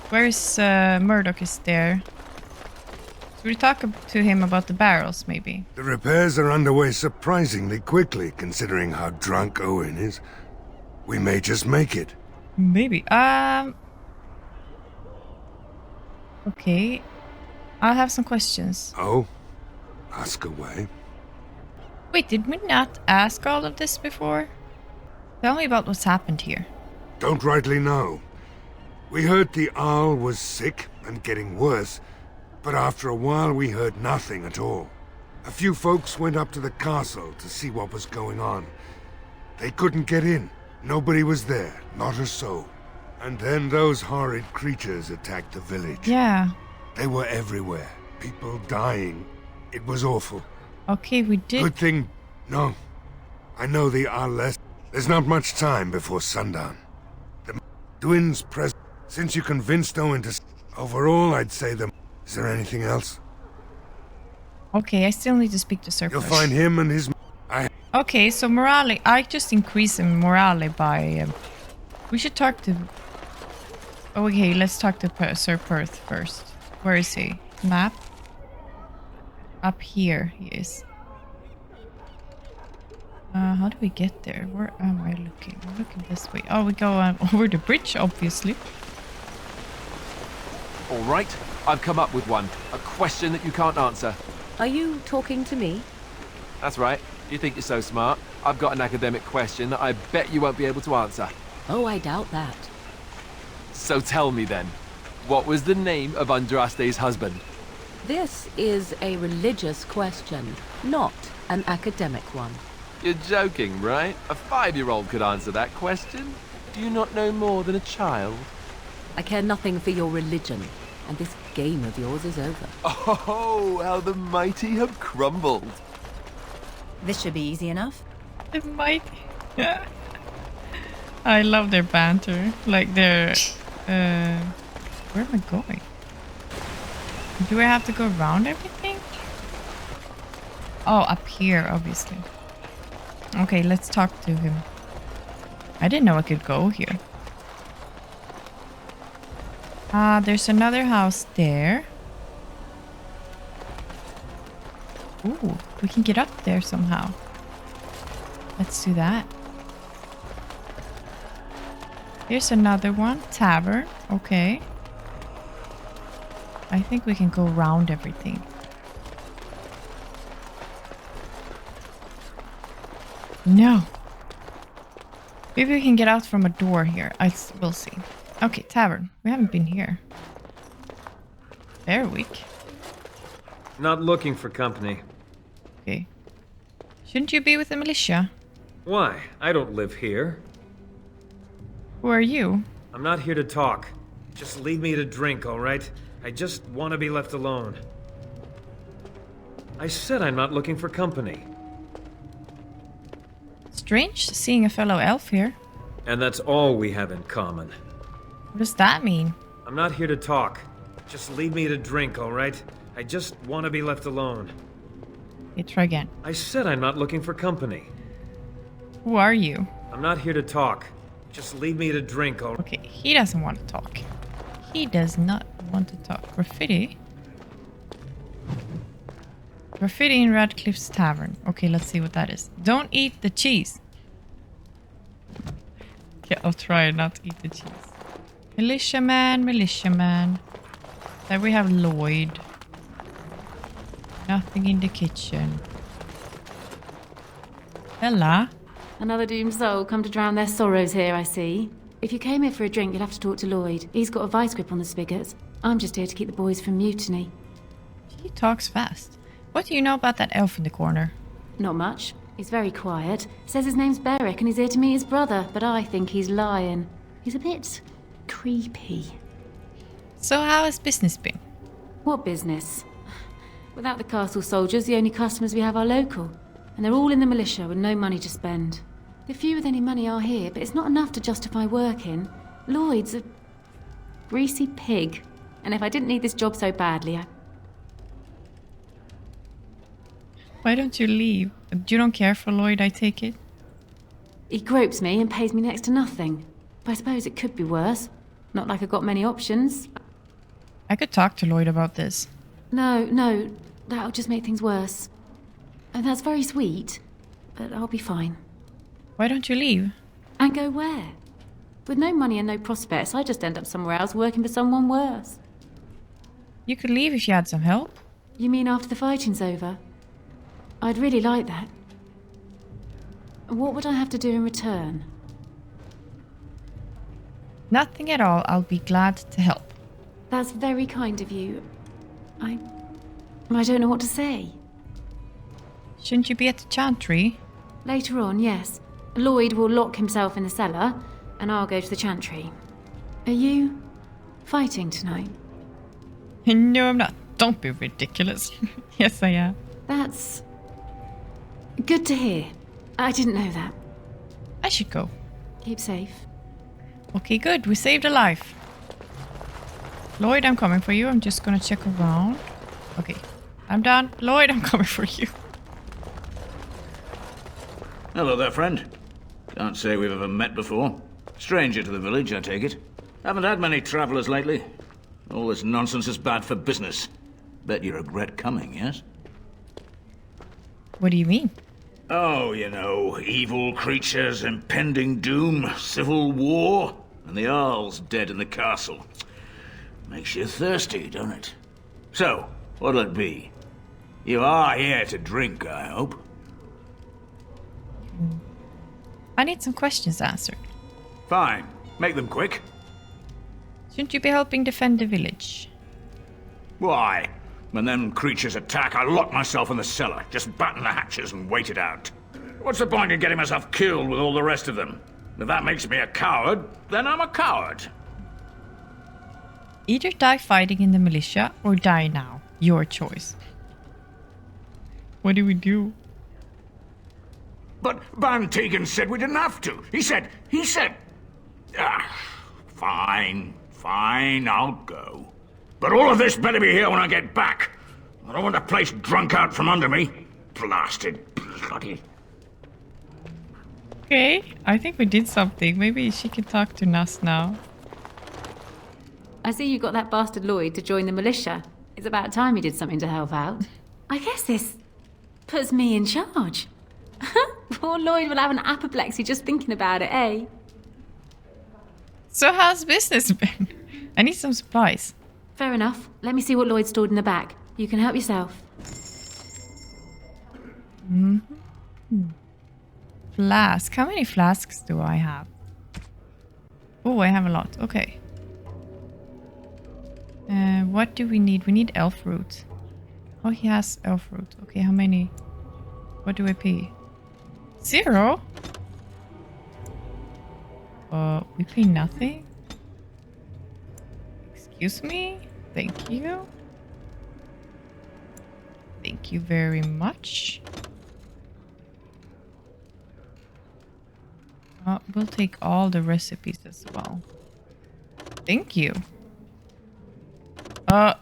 Where is Murdoch is there? Should we talk to him about the barrels, maybe? The repairs are underway surprisingly quickly, considering how drunk Owen is. We may just make it. Maybe. Okay. I'll have some questions. Oh? Ask away. Wait, did we not ask all of this before? Tell me about what's happened here. Don't rightly know. We heard the Arl was sick and getting worse, but after a while we heard nothing at all. A few folks went up to the castle to see what was going on. They couldn't get in. Nobody was there, not a soul. And then those horrid creatures attacked the village. Yeah. They were everywhere. People dying. It was awful. Okay, we did. Good thing... No. I know the Arl less. There's not much time before sundown. The twins present. Since you convinced Owen to... Overall, I'd say them... Is there anything else? Okay, I still need to speak to Sir You'll Perth. find him and his... Okay, so morale. I just increased the morale by... we should talk to... Oh, okay, let's talk to Sir Perth first. Where is he? Map? Up here he is. How do we get there? Where am I looking? I'm looking this way. Oh, we go over the bridge, obviously. All right, I've come up with one. A question that you can't answer. Are you talking to me? That's right. You think you're so smart. I've got an academic question that I bet you won't be able to answer. Oh, I doubt that. So tell me then, what was the name of Andraste's husband? This is a religious question, not an academic one. You're joking, right? A 5-year-old could answer that question. Do you not know more than a child? I care nothing for your religion, and this game of yours is over. Oh, how the mighty have crumbled. This should be easy enough. It might. I love their banter. Like their. Where am I going? Do I have to go around everything? Oh, up here, obviously. Okay, let's talk to him. I didn't know I could go here. There's another house there. Ooh, we can get up there somehow. Let's do that. Here's another one. Tavern. Okay. I think we can go around everything. No. Maybe we can get out from a door here. We'll see. Okay, tavern. We haven't been here. Very weak. Not looking for company. Okay. Shouldn't you be with the militia? Why? I don't live here. Who are you? I'm not here to talk. Just leave me to drink, all right? I just want to be left alone. I said I'm not looking for company. Strange seeing a fellow elf here. And that's all we have in common. What does that mean? I'm not here to talk. Just leave me to drink, all right? I just want to be left alone. Okay, try again. I said I'm not looking for company. Who are you? I'm not here to talk. Just leave me to drink, all right? Okay, he doesn't want to talk. He does not want to talk. Graffiti? Graffiti in Redcliffe's tavern. Okay, let's see what that is. Don't eat the cheese. Okay, I'll try not to eat the cheese. Militiaman, militiaman. There we have Lloyd. Nothing in the kitchen. Bella? Another doomed soul come to drown their sorrows here, I see. If you came here for a drink, you'd have to talk to Lloyd. He's got a vice grip on the spigots. I'm just here to keep the boys from mutiny. He talks fast. What do you know about that elf in the corner? Not much. He's very quiet. Says his name's Beric and he's here to meet his brother, but I think he's lying. He's a bit creepy. So how has business been? What business? Without the castle soldiers, the only customers we have are local. And they're all in the militia with no money to spend. The few with any money are here, but it's not enough to justify working. Lloyd's a greasy pig. And if I didn't need this job so badly, Why don't you leave? You don't care for Lloyd, I take it? He gropes me and pays me next to nothing. But I suppose it could be worse. Not like I've got many options. I could talk to Lloyd about this. No, that'll just make things worse. And that's very sweet, but I'll be fine. Why don't you leave? And go where? With no money and no prospects, I just end up somewhere else working for someone worse. You could leave if you had some help. You mean after the fighting's over? I'd really like that. What would I have to do in return? Nothing at all. I'll be glad to help. That's very kind of you. I don't know what to say. Shouldn't you be at the chantry? Later on, yes. Lloyd will lock himself in the cellar, and I'll go to the chantry. Are you fighting tonight? No, I'm not. Don't be ridiculous. Yes, I am. That's good to hear. I didn't know that. I should go. Keep safe. Okay, good. We saved a life. Lloyd, I'm coming for you. I'm just gonna check around. Okay, I'm done. Lloyd, I'm coming for you. Hello there, friend. Can't say we've ever met before. Stranger to the village, I take it. Haven't had many travelers lately. All this nonsense is bad for business. Bet you regret coming, yes? What do you mean? Oh, you know, evil creatures, impending doom, civil war, and the Earl's dead in the castle. Makes you thirsty, don't it? So, what'll it be? You are here to drink, I hope. I need some questions answered. Fine. Make them quick. Shouldn't you be helping defend the village? Why? When them creatures attack, I lock myself in the cellar, just batten the hatches and wait it out. What's the point in getting myself killed with all the rest of them? If that makes me a coward, then I'm a coward. Either die fighting in the militia or die now. Your choice. What do we do? But Van Tegan said we didn't have to. He said... Fine, I'll go. But all of this better be here when I get back. I don't want the place drunk out from under me. Blasted bloody... Okay, I think we did something. Maybe she can talk to Nuss now. I see you got that bastard Lloyd to join the militia. It's about time he did something to help out. I guess this puts me in charge. Poor Lloyd will have an apoplexy just thinking about it, eh? So how's business been? I need some supplies. Fair enough. Let me see what Lloyd stored in the back. You can help yourself. Flask. How many flasks do I have? Oh, I have a lot. Okay. What do we need? We need elf root. Oh, he has elf root. Okay, how many? What do I pay? 0? We pay nothing? Excuse me? Thank you. Thank you very much. We'll take all the recipes as well. Thank you.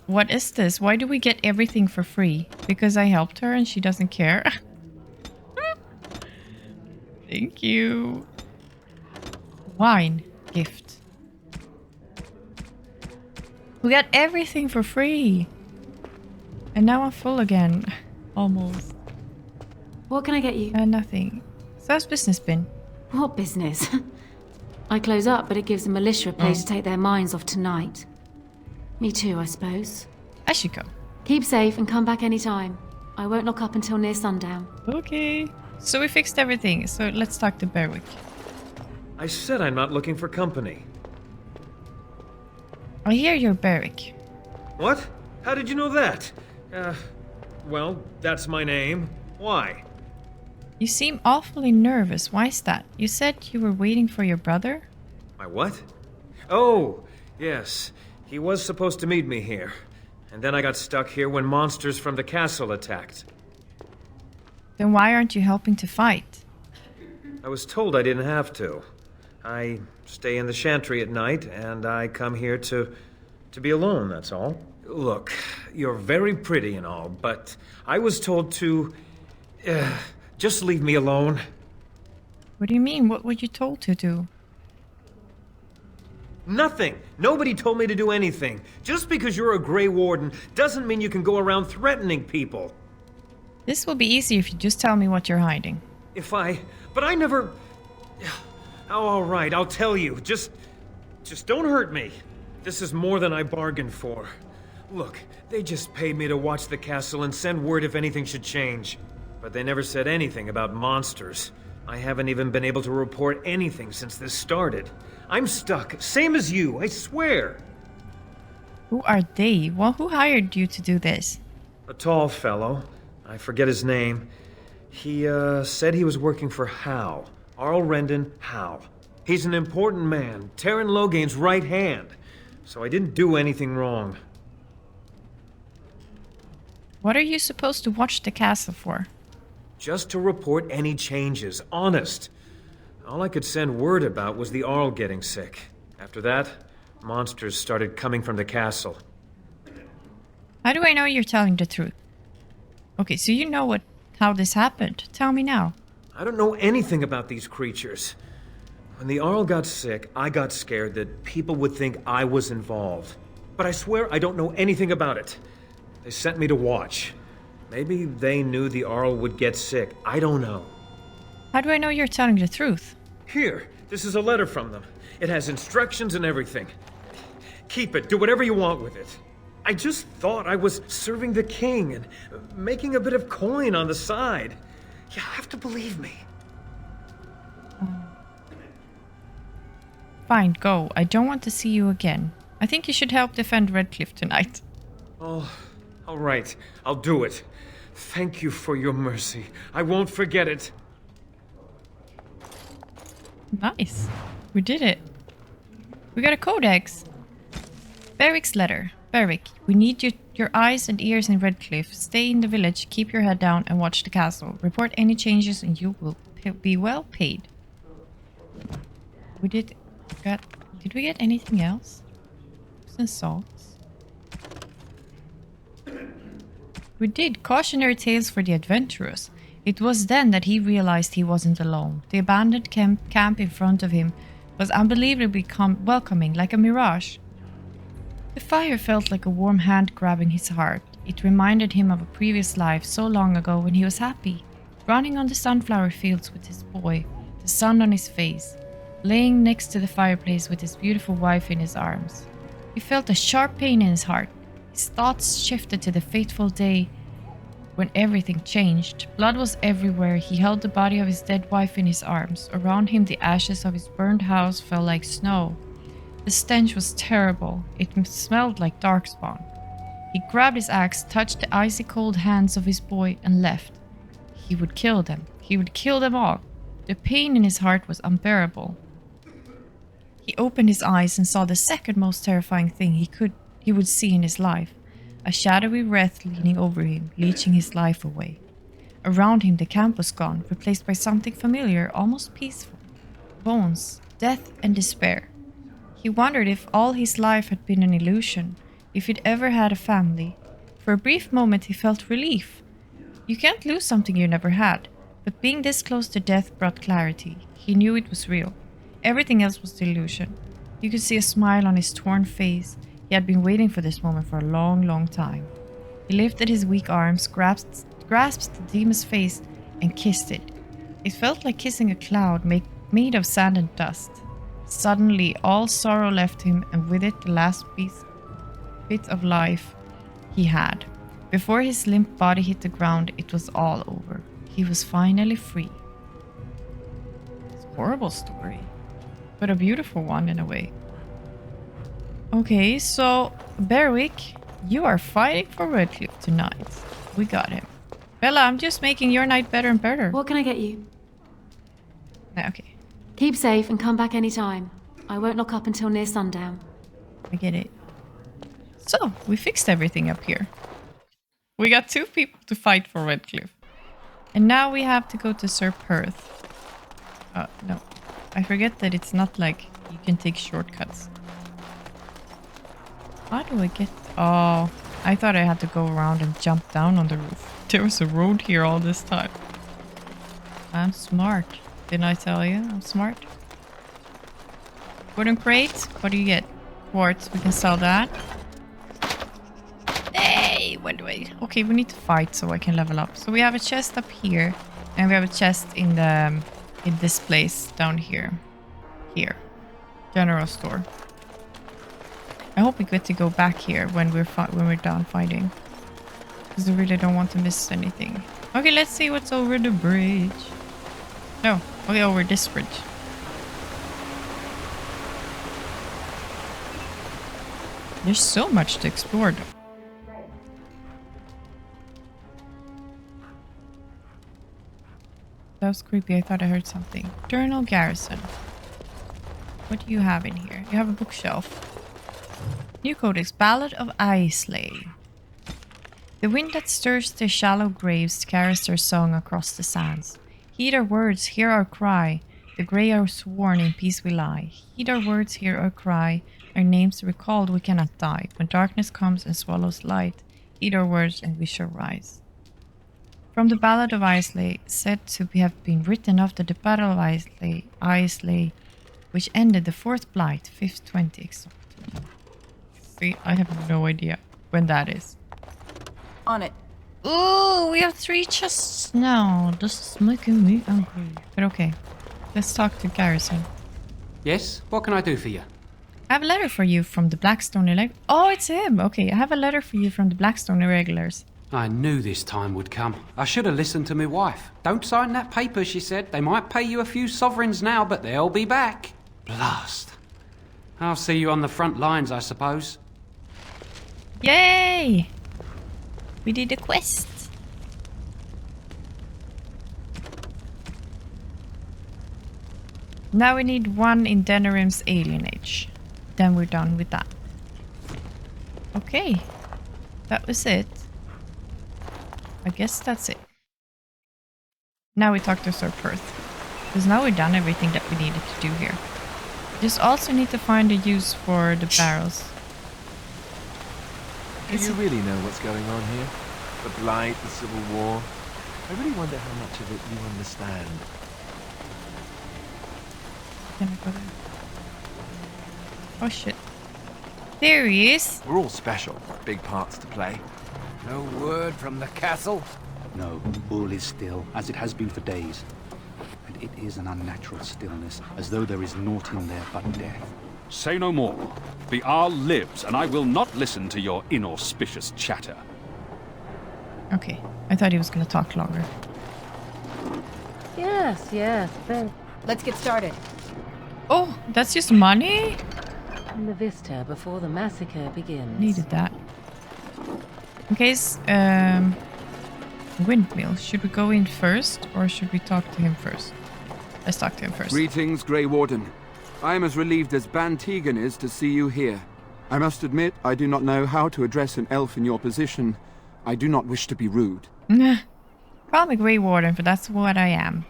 What is this? Why do we get everything for free? Because I helped her and she doesn't care? Thank you. Wine gift. We got everything for free. And now I'm full again. Almost. What can I get you? Nothing. So how's business been? What business? I close up, but it gives the militia a place to take their minds off tonight. Me too, I suppose. I should go. Keep safe and come back anytime. I won't lock up until near sundown. Okay. So we fixed everything, so let's talk to Berwick. I said I'm not looking for company. I hear you're Berwick. What? How did you know that? Well, that's my name. Why? You seem awfully nervous. Why is that? You said you were waiting for your brother? My what? Oh, yes. He was supposed to meet me here. And then I got stuck here when monsters from the castle attacked. Then why aren't you helping to fight? I was told I didn't have to. I stay in the chantry at night, and I come here to be alone, that's all. Look, you're very pretty and all, but I was told to... just leave me alone. What do you mean? What were you told to do? Nothing. Nobody told me to do anything. Just because you're a Grey Warden doesn't mean you can go around threatening people. This will be easier if you just tell me what you're hiding. But I never... Oh, all right, I'll tell you. Just don't hurt me. This is more than I bargained for. Look, they just paid me to watch the castle and send word if anything should change. But they never said anything about monsters. I haven't even been able to report anything since this started. I'm stuck, same as you, I swear. Who are they? Well, who hired you to do this? A tall fellow. I forget his name. He, said he was working for Hal. Arl Rendon Hal. He's an important man, Terran Logain's right hand. So I didn't do anything wrong. What are you supposed to watch the castle for? Just to report any changes, honest. All I could send word about was the Arl getting sick. After that, monsters started coming from the castle. How do I know you're telling the truth? Okay, so you know how this happened. Tell me now. I don't know anything about these creatures. When the Arl got sick, I got scared that people would think I was involved. But I swear I don't know anything about it. They sent me to watch. Maybe they knew the Arl would get sick. I don't know. How do I know you're telling the truth? Here, this is a letter from them. It has instructions and everything. Keep it. Do whatever you want with it. I just thought I was serving the king and making a bit of coin on the side. You have to believe me. Fine, go. I don't want to see you again. I think you should help defend Redcliffe tonight. Oh, all right. I'll do it. Thank you for your mercy. I won't forget it. Nice. We did it. We got a codex. Berwick's letter. Berwick, we need your eyes and ears in Redcliffe. Stay in the village, keep your head down, and watch the castle. Report any changes and you will be well paid. Did we get anything else? And salts. We did. Cautionary tales for the adventurous. It was then that he realized he wasn't alone. The abandoned camp in front of him was unbelievably welcoming, like a mirage. The fire felt like a warm hand grabbing his heart. It reminded him of a previous life so long ago when he was happy, running on the sunflower fields with his boy, the sun on his face, laying next to the fireplace with his beautiful wife in his arms. He felt a sharp pain in his heart. His thoughts shifted to the fateful day when everything changed. Blood was everywhere. He held the body of his dead wife in his arms. Around him, the ashes of his burned house fell like snow. The stench was terrible. It smelled like darkspawn. He grabbed his axe, touched the icy cold hands of his boy, and left. He would kill them. He would kill them all. The pain in his heart was unbearable. He opened his eyes and saw the second most terrifying thing he would see in his life. A shadowy wraith leaning over him, leeching his life away. Around him the camp was gone, replaced by something familiar, almost peaceful. Bones, death and despair. He wondered if all his life had been an illusion, if he'd ever had a family. For a brief moment he felt relief. You can't lose something you never had, but being this close to death brought clarity. He knew it was real. Everything else was delusion. You could see a smile on his torn face. He had been waiting for this moment for a long, long time. He lifted his weak arms, grasped the demon's face, and kissed it. It felt like kissing a cloud made of sand and dust. Suddenly, all sorrow left him, and with it the last bit of life he had. Before his limp body hit the ground, it was all over. He was finally free. It's a horrible story, but a beautiful one in a way. Okay, so Berwick, you are fighting for Redcliffe tonight. We got him. Bella, I'm just making your night better and better. What can I get you? Okay. Keep safe and come back anytime. I won't lock up until near sundown. I get it. So, we fixed everything up here. We got 2 people to fight for Redcliffe. And now we have to go to Sir Perth. No. I forget that it's not like you can take shortcuts. How do I get... Oh, I thought I had to go around and jump down on the roof. There was a road here all this time. I'm smart. Didn't I tell you? I'm smart. Wooden crate. What do you get? Quartz. We can sell that. Hey! What do I... Okay, we need to fight so I can level up. So we have a chest up here. And we have a chest in the... in this place down here. Here. General store. I hope we get to go back here when we're done fighting. Because I really don't want to miss anything. Okay, let's see what's over the bridge. No, okay, over this bridge. There's so much to explore though. That was creepy. I thought I heard something. Journal Garrison. What do you have in here? You have a bookshelf. New Codex, Ballad of Islay. The wind that stirs the shallow graves carries their song across the sands. Heed our words, hear our cry. The grey are sworn, in peace we lie. Heed our words, hear our cry. Our names recalled, we cannot die. When darkness comes and swallows light, heed our words and we shall rise. From the Ballad of Islay, said to have been written after the Battle of Islay, which ended the 4th Blight, 5th 20. See, I have no idea when that is. On it. Ooh, we have 3 chests now. This is making me angry. But okay, let's talk to Garrison. Yes? What can I do for you? I have a letter for you from the Blackstone Irregulars. Oh, it's him. Okay, I have a letter for you from the Blackstone Irregulars. I knew this time would come. I should have listened to my wife. Don't sign that paper, she said. They might pay you a few sovereigns now, but they'll be back. Blast. I'll see you on the front lines, I suppose. Yay! We did a quest. Now we need 1 in Denerim's alienage. Then we're done with that. Okay. That was it. I guess that's it. Now we talk to Sir Perth. Because now we've done everything that we needed to do here. Just also need to find a use for the barrels. Do you really know what's going on here? The Blight, the Civil War? I really wonder how much of it you understand. Can I go there? Oh shit. There he is. We're all special. Big parts to play. No word from the castle? No, all is still, as it has been for days. And it is an unnatural stillness, as though there is naught in there but death. Say no more. The Arl lives, and I will not listen to your inauspicious chatter. Okay, I thought he was gonna talk longer. Yes, then. Let's get started. Oh, that's just money? In the vista before the massacre begins. Needed that. In case, windmill. Should we go in first, or should we talk to him first? Let's talk to him first. Greetings, Grey Warden. I am as relieved as Bantegan is to see you here. I must admit, I do not know how to address an elf in your position. I do not wish to be rude. Call me Grey Warden, for that's what I am.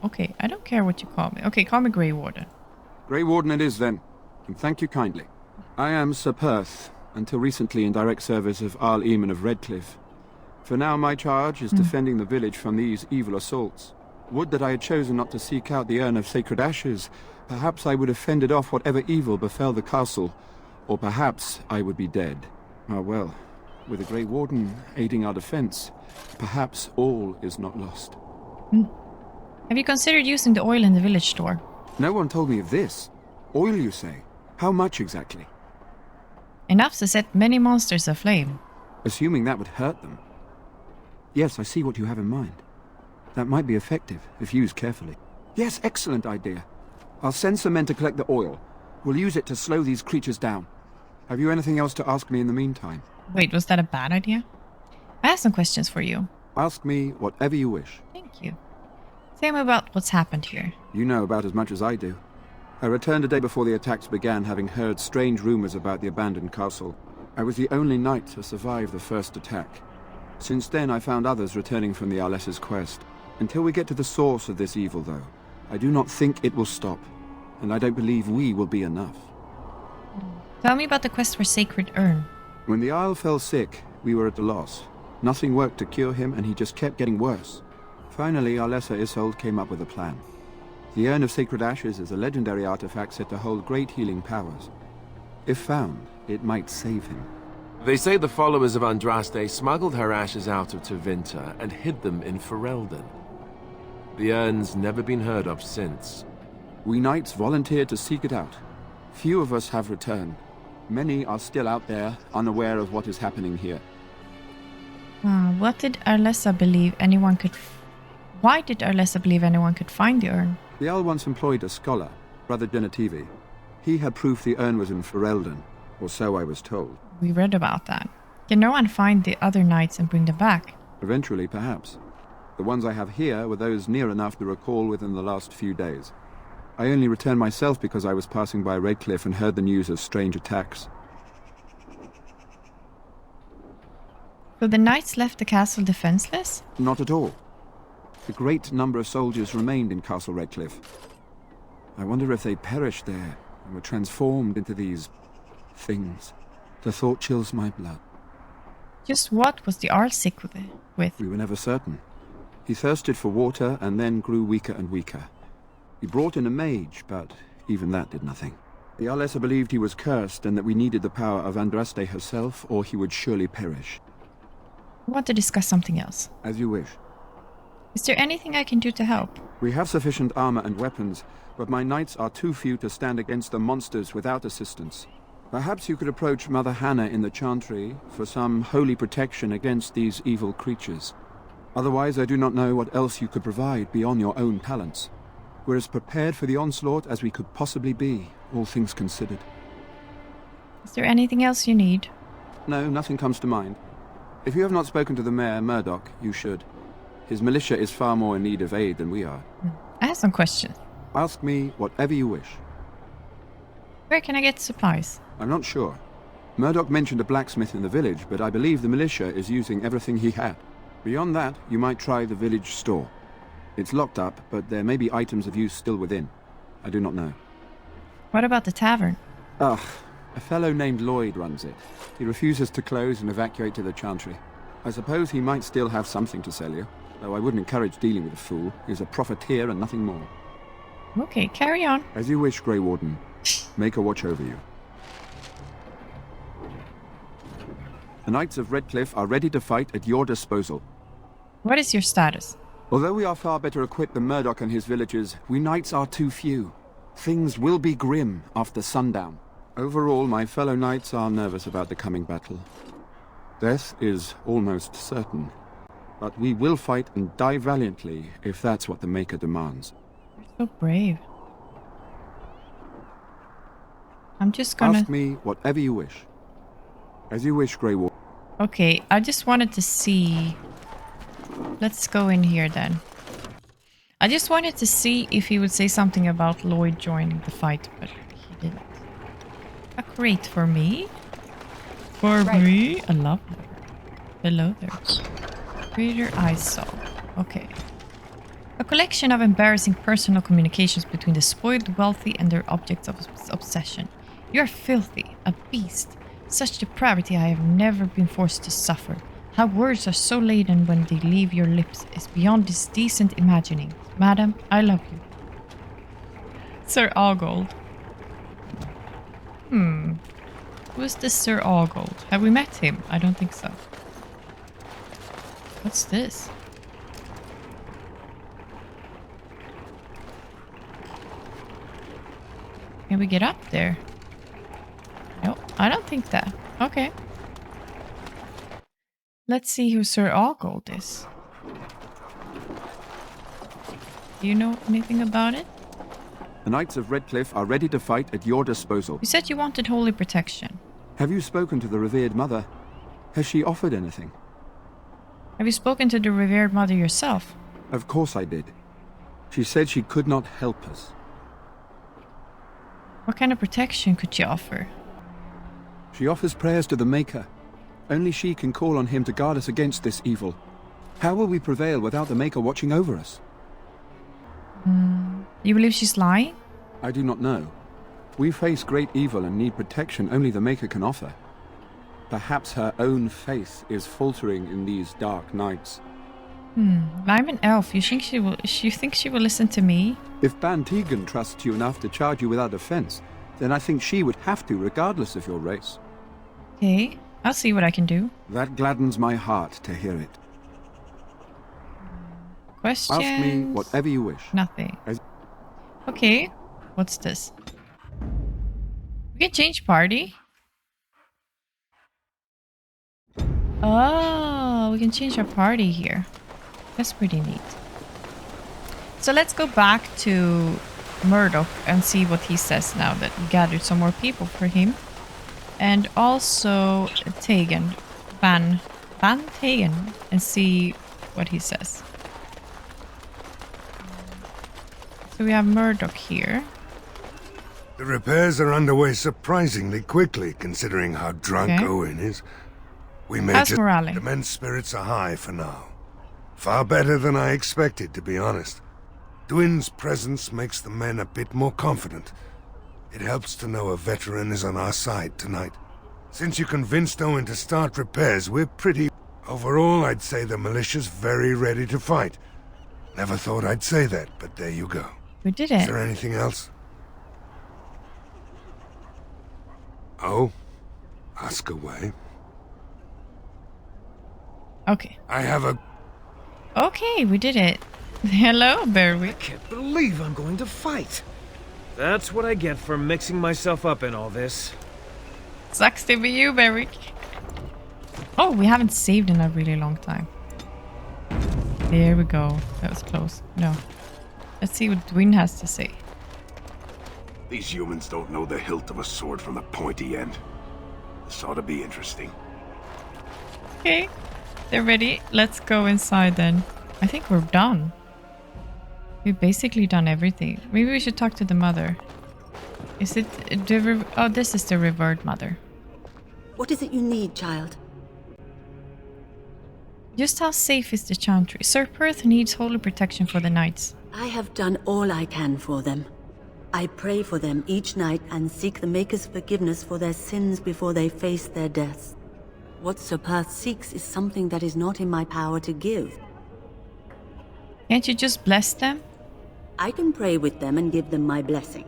Okay, I don't care what you call me. Okay, call me Grey Warden. Grey Warden it is then, and thank you kindly. I am Sir Perth, until recently in direct service of Arl Eamon of Redcliffe. For now my charge is defending the village from these evil assaults. Would that I had chosen not to seek out the urn of sacred ashes. Perhaps I would have fended off whatever evil befell the castle, or perhaps I would be dead. Ah well, with a Grey Warden aiding our defense, perhaps all is not lost. Have you considered using the oil in the village store? No one told me of this. Oil, you say? How much exactly? Enough to set many monsters aflame. Assuming that would hurt them. Yes, I see what you have in mind. That might be effective, if used carefully. Yes, excellent idea. I'll send some men to collect the oil. We'll use it to slow these creatures down. Have you anything else to ask me in the meantime? Wait, was that a bad idea? I have some questions for you. Ask me whatever you wish. Thank you. Tell me about what's happened here. You know about as much as I do. I returned a day before the attacks began, having heard strange rumors about the abandoned castle. I was the only knight to survive the first attack. Since then, I found others returning from the Arlessa's quest. Until we get to the source of this evil, though, I do not think it will stop. And I don't believe we will be enough. Tell me about the quest for Sacred Urn. When the Isle fell sick, we were at a loss. Nothing worked to cure him, and he just kept getting worse. Finally, Arlessa Isolde came up with a plan. The Urn of Sacred Ashes is a legendary artifact said to hold great healing powers. If found, it might save him. They say the followers of Andraste smuggled her ashes out of Tevinter and hid them in Ferelden. The urn's never been heard of since. We knights volunteered to seek it out. Few of us have returned. Many are still out there, unaware of what is happening here. What did Arlessa believe anyone could... Why did Arlessa believe anyone could find the urn? The Earl once employed a scholar, Brother Genetivi. He had proof the urn was in Ferelden, or so I was told. We read about that. Can no one find the other knights and bring them back? Eventually, perhaps. The ones I have here were those near enough to recall within the last few days. I only returned myself because I was passing by Redcliffe and heard the news of strange attacks. So the knights left the castle defenseless? Not at all. A great number of soldiers remained in Castle Redcliffe. I wonder if they perished there and were transformed into these... things. The thought chills my blood. Just what was the Arl sick with? We were never certain. He thirsted for water and then grew weaker and weaker. He brought in a mage, but even that did nothing. The Arlessa believed he was cursed and that we needed the power of Andraste herself, or he would surely perish. I want to discuss something else. As you wish. Is there anything I can do to help? We have sufficient armor and weapons, but my knights are too few to stand against the monsters without assistance. Perhaps you could approach Mother Hannah in the Chantry for some holy protection against these evil creatures. Otherwise, I do not know what else you could provide beyond your own talents. We're as prepared for the onslaught as we could possibly be, all things considered. Is there anything else you need? No, nothing comes to mind. If you have not spoken to the Mayor, Murdoch, you should. His militia is far more in need of aid than we are. I have some questions. Ask me whatever you wish. Where can I get supplies? I'm not sure. Murdoch mentioned a blacksmith in the village, but I believe the militia is using everything he had. Beyond that, you might try the village store. It's locked up, but there may be items of use still within. I do not know. What about the tavern? Ugh, a fellow named Lloyd runs it. He refuses to close and evacuate to the Chantry. I suppose he might still have something to sell you, though I wouldn't encourage dealing with a fool. He's a profiteer and nothing more. Okay, carry on. As you wish, Grey Warden. Make a watch over you. The Knights of Redcliffe are ready to fight at your disposal. What is your status? Although we are far better equipped than Murdoch and his villagers, we knights are too few. Things will be grim after sundown. Overall, my fellow knights are nervous about the coming battle. Death is almost certain. But we will fight and die valiantly if that's what the Maker demands. You're so brave. I'm just gonna... Ask me whatever you wish. As you wish, Grey Warden. Okay, I just wanted to see... Let's go in here then. I just wanted to see if he would say something about Lloyd joining the fight, but he didn't. A crate for me? For me? I love that. Hello there. Reader I saw. Okay. A collection of embarrassing personal communications between the spoiled wealthy and their objects of obsession. You are filthy, a beast. Such depravity I have never been forced to suffer. How words are so laden when they leave your lips is beyond this decent imagining. Madam, I love you. Sir Algold. Who is this Sir Algold? Have we met him? I don't think so. What's this? Can we get up there? No, I don't think that. Okay. Let's see who Sir Algold is. Do you know anything about it? The Knights of Redcliffe are ready to fight at your disposal. You said you wanted holy protection. Have you spoken to the revered mother? Has she offered anything? Have you spoken to the revered mother yourself? Of course I did. She said she could not help us. What kind of protection could she offer? She offers prayers to the Maker. Only she can call on him to guard us against this evil. How will we prevail without the Maker watching over us? You believe she's lying? I do not know. We face great evil and need protection only the Maker can offer. Perhaps her own faith is faltering in these dark nights. I'm an elf. You think she will listen to me? If Ban Tegan trusts you enough to charge you without offense, then I think she would have to, regardless of your race. Okay, I'll see what I can do. That gladdens my heart to hear it. Questions? Ask me whatever you wish. Nothing. Okay, what's this? We can change party. Oh, we can change our party here. That's pretty neat. So let's go back to Murdoch and see what he says now that we gathered some more people for him. And also Tegan, Ban Tegan, and see what he says. So we have Murdoch here. The repairs are underway surprisingly quickly, considering how drunk Owen is. We may How's just... morale? The men's spirits are high for now. Far better than I expected, to be honest. Dwin's presence makes the men a bit more confident. It helps to know a veteran is on our side tonight. Since you convinced Owen to start repairs, we're pretty... Overall, I'd say the militia's very ready to fight. Never thought I'd say that, but there you go. We did it. Is there anything else? Oh? Ask away. Okay. I have a... Okay, we did it. Hello, Berwick. I can't believe I'm going to fight. That's what I get for mixing myself up in all this. Sucks to be you, Berwick. Oh, we haven't saved in a really long time. There we go. That was close. No. Let's see what Dwin has to say. These humans don't know the hilt of a sword from the pointy end. This ought to be interesting. Okay. They're ready. Let's go inside then. I think we're done. We've basically done everything. Maybe we should talk to the mother. Is it... oh, this is the revered mother. What is it you need, child? Just how safe is the chantry? Sir Perth needs holy protection for the knights. I have done all I can for them. I pray for them each night and seek the Maker's forgiveness for their sins before they face their deaths. What Sir Perth seeks is something that is not in my power to give. Can't you just bless them? I can pray with them and give them my blessing.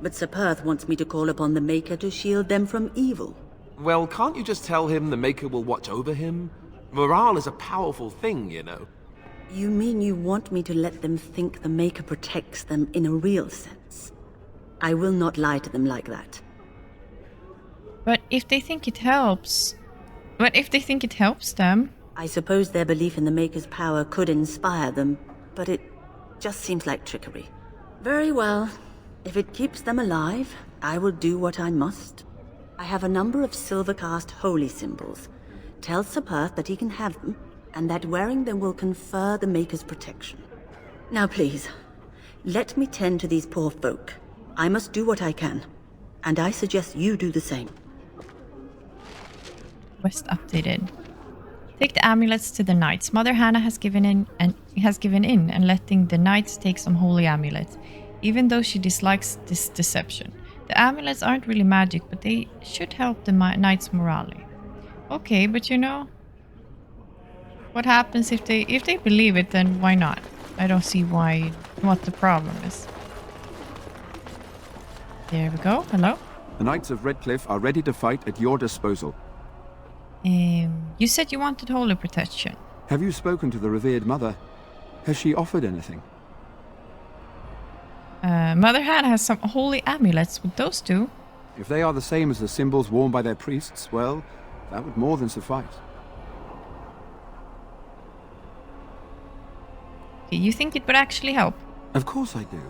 But Sir Perth wants me to call upon the Maker to shield them from evil. Well, can't you just tell him the Maker will watch over him? Morale is a powerful thing, you know. You mean you want me to let them think the Maker protects them in a real sense? I will not lie to them like that. But if they think it helps... But if they think it helps them... I suppose their belief in the Maker's power could inspire them, but it just seems like trickery. Very well. If it keeps them alive, I will do what I must. I have a number of silver-cast holy symbols. Tell Sir Perth that he can have them, and that wearing them will confer the Maker's protection. Now please, let me tend to these poor folk. I must do what I can, and I suggest you do the same. Quest updated. Take the amulets to the knights. Mother Hannah has given in and letting the knights take some holy amulets, even though she dislikes this deception. The amulets aren't really magic, but they should help the knights' morale. Okay, but you know, what happens if they believe it? Then why not? I don't see what the problem is. There we go. Hello. The Knights of Redcliffe are ready to fight at your disposal. You said you wanted holy protection. Have you spoken to the revered mother? Has she offered anything? Mother Hannah has some holy amulets. Would those do? If they are the same as the symbols worn by their priests, well, that would more than suffice. Okay, you think it would actually help? Of course I do.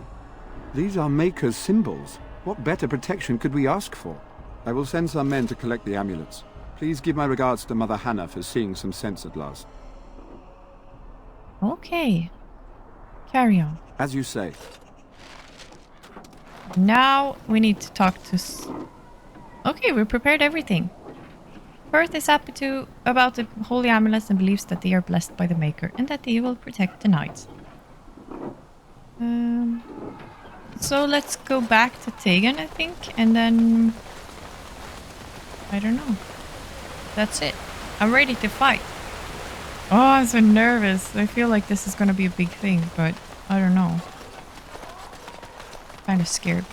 These are Maker's symbols. What better protection could we ask for? I will send some men to collect the amulets. Please give my regards to Mother Hannah for seeing some sense at last. Okay. Carry on. As you say. Now we need to talk to... Okay, we prepared everything. Perth is happy about the holy amulets and believes that they are blessed by the Maker and that they will protect the knights. So let's go back to Tegan, I think, and then... I don't know. That's it. I'm ready to fight. Oh, I'm so nervous. I feel like this is gonna be a big thing, but I don't know. Kind of scared.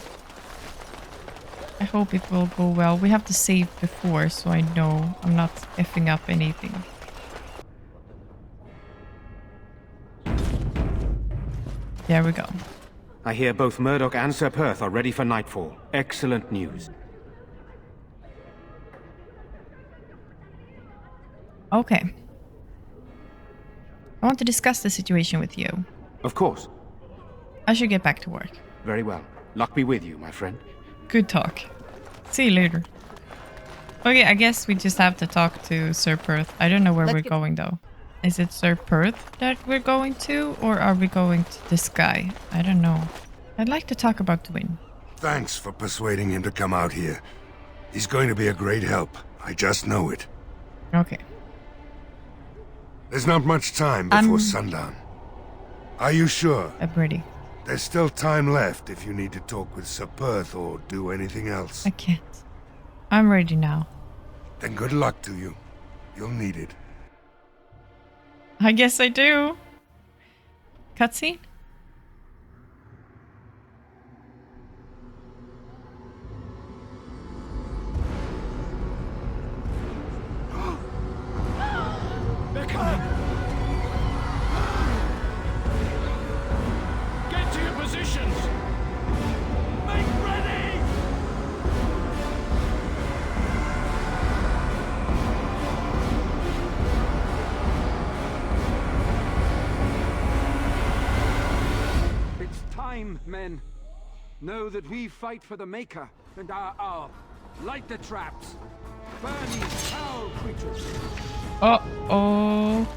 I hope it will go well. We have to save before, so I know I'm not effing up anything. There we go. I hear both Murdoch and Sir Perth are ready for nightfall. Excellent news. Okay. I want to discuss the situation with you. Of course. I should get back to work. Very well. Luck be with you, my friend. Good talk. See you later. Okay, I guess we just have to talk to Sir Perth. I don't know where we're going though. Is it Sir Perth that we're going to, or are we going to this guy? I don't know. I'd like to talk about Twin. Thanks for persuading him to come out here. He's going to be a great help. I just know it. Okay. There's not much time before sundown. Are you sure? I'm ready. There's still time left if you need to talk with Sir Perth or do anything else. I can't. I'm ready now. Then good luck to you. You'll need it. I guess I do. Cutscene? They're coming! Get to your positions! Make ready! It's time, men. Know that we fight for the Maker and are our. Light the traps. Burn these foul creatures. Uh-oh.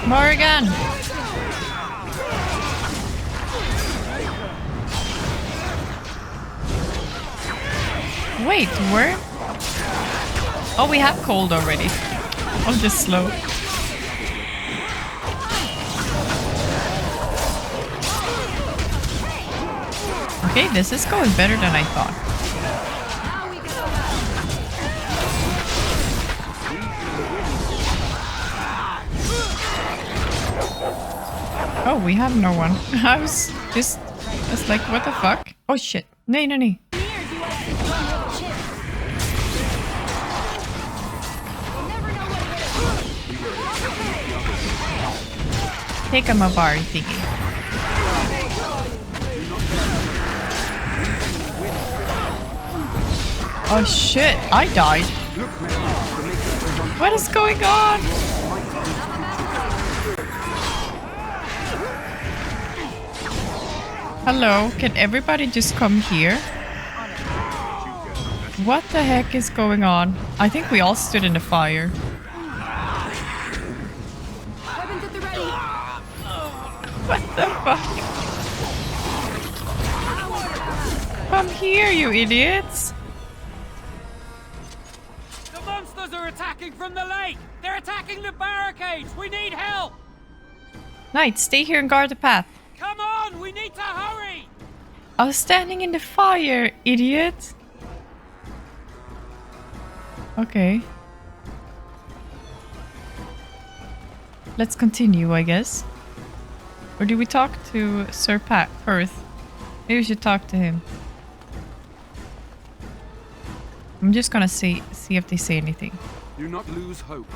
Morgan! Wait, where? Oh, we have cold already. I'm just slow. Okay, this is going better than I thought. Oh, we have no one. I was like, what the fuck? Oh shit. Nee, nee, nee. Take a Mabari thingy. Oh shit, I died. What is going on? Hello, can everybody just come here? What the heck is going on? I think we all stood in the fire. What the fuck? Come here, you idiots! The monsters are attacking from the lake! They're attacking the barricades! We need help! Knight, stay here and guard the path. Come on! We need to hurry! I was standing in the fire, idiot! Okay. Let's continue, I guess. Or do we talk to Sir Perth? Maybe we should talk to him. I'm just gonna see if they say anything. Do not lose hope.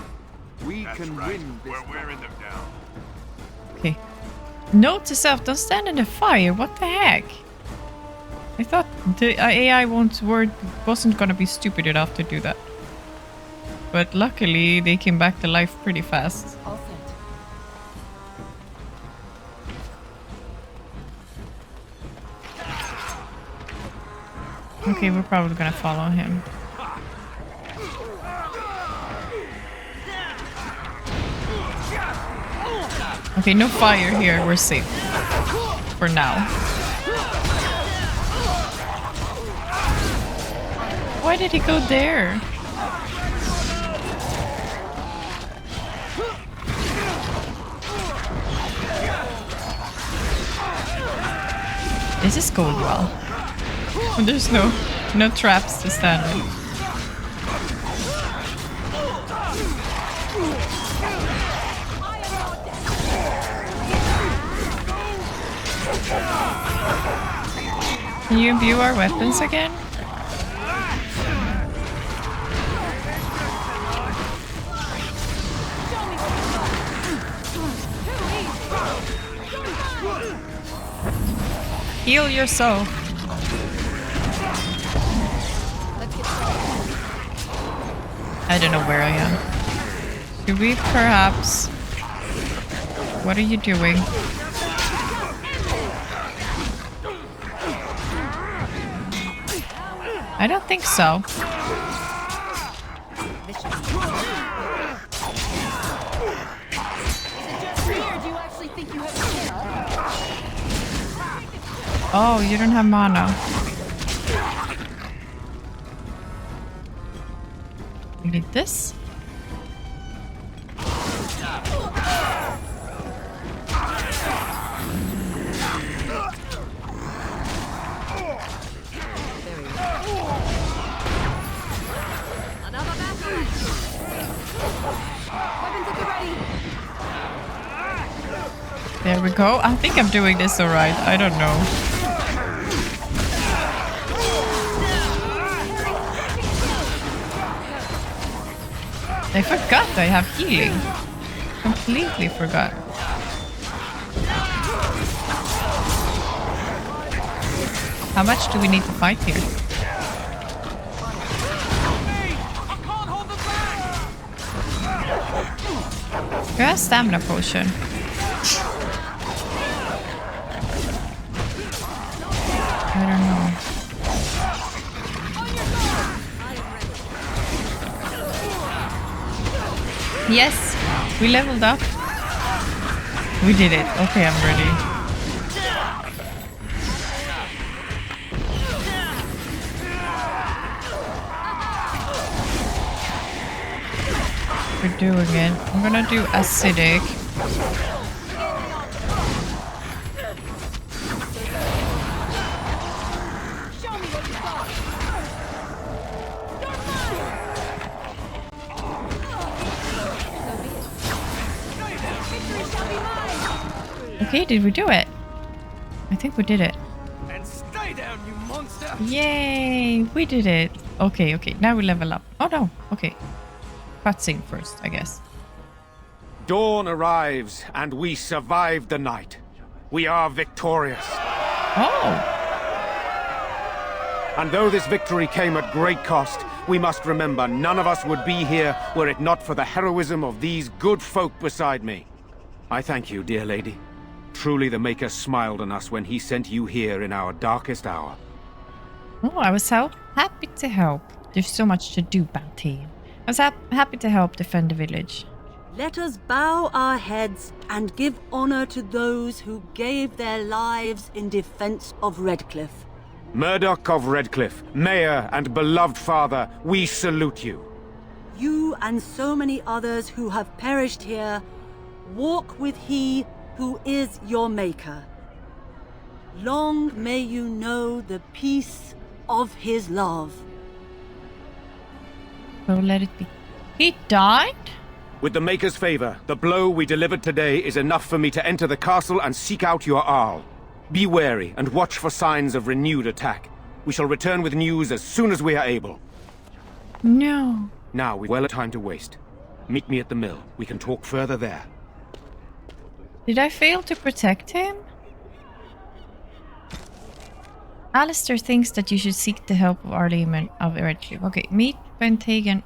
We can win this. We're wearing them down. Okay. Note to self, don't stand in the fire. What the heck? I thought the AI wasn't gonna be stupid enough to do that. But luckily, they came back to life pretty fast. Okay, we're probably gonna follow him. Okay, no fire here. We're safe. For now. Why did he go there? This is going well. There's no traps to stand in. Can you view our weapons again? Heal yourself. I don't know where I am. Should we perhaps... What are you doing? I don't think so. Oh, you don't have mana. We need this. There we go. I think I'm doing this alright. I don't know. I forgot I have healing. Completely forgot. How much do we need to fight here? Who has stamina potion? I don't know. Yes, we leveled up. We did it. Okay, I'm ready. we're doing it. I'm gonna do acidic. Okay, did we do it? I think we did it. And stay down, you monster! Yay! We did it. Okay, okay. Now we level up. Oh no. Okay. Cutscene first, I guess. Dawn arrives, and we survived the night. We are victorious. Oh! And though this victory came at great cost, we must remember none of us would be here were it not for the heroism of these good folk beside me. I thank you, dear lady. Truly the Maker smiled on us when he sent you here in our darkest hour. Oh, I was so happy to help. There's so much to do, Bounty. I was happy to help defend the village. Let us bow our heads and give honor to those who gave their lives in defense of Redcliffe. Murdoch of Redcliffe, Mayor and beloved father, we salute you. You and so many others who have perished here, walk with he who is your Maker. Long may you know the peace of his love. So let it be. He died? With the Maker's favor, the blow we delivered today is enough for me to enter the castle and seek out your Arl. Be wary and watch for signs of renewed attack. We shall return with news as soon as we are able. No. Now we've well time to waste. Meet me at the mill. We can talk further there. Did I fail to protect him? Alistair thinks that you should seek the help of our layman of Redcliffe. Okay, meet Benthagen.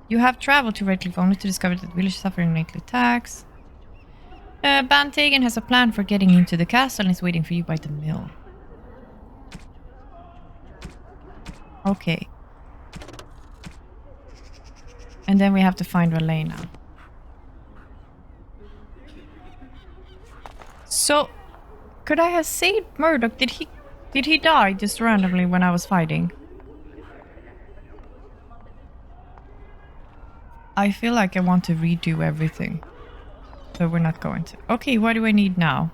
You have traveled to Redcliffe only to discover that the village is suffering nightly attacks. Benthagen has a plan for getting into the castle and is waiting for you by the mill. Okay. And then we have to find Relena. So, could I have saved Murdoch? Did he die just randomly when I was fighting? I feel like I want to redo everything. So we're not going to. Okay, what do I need now?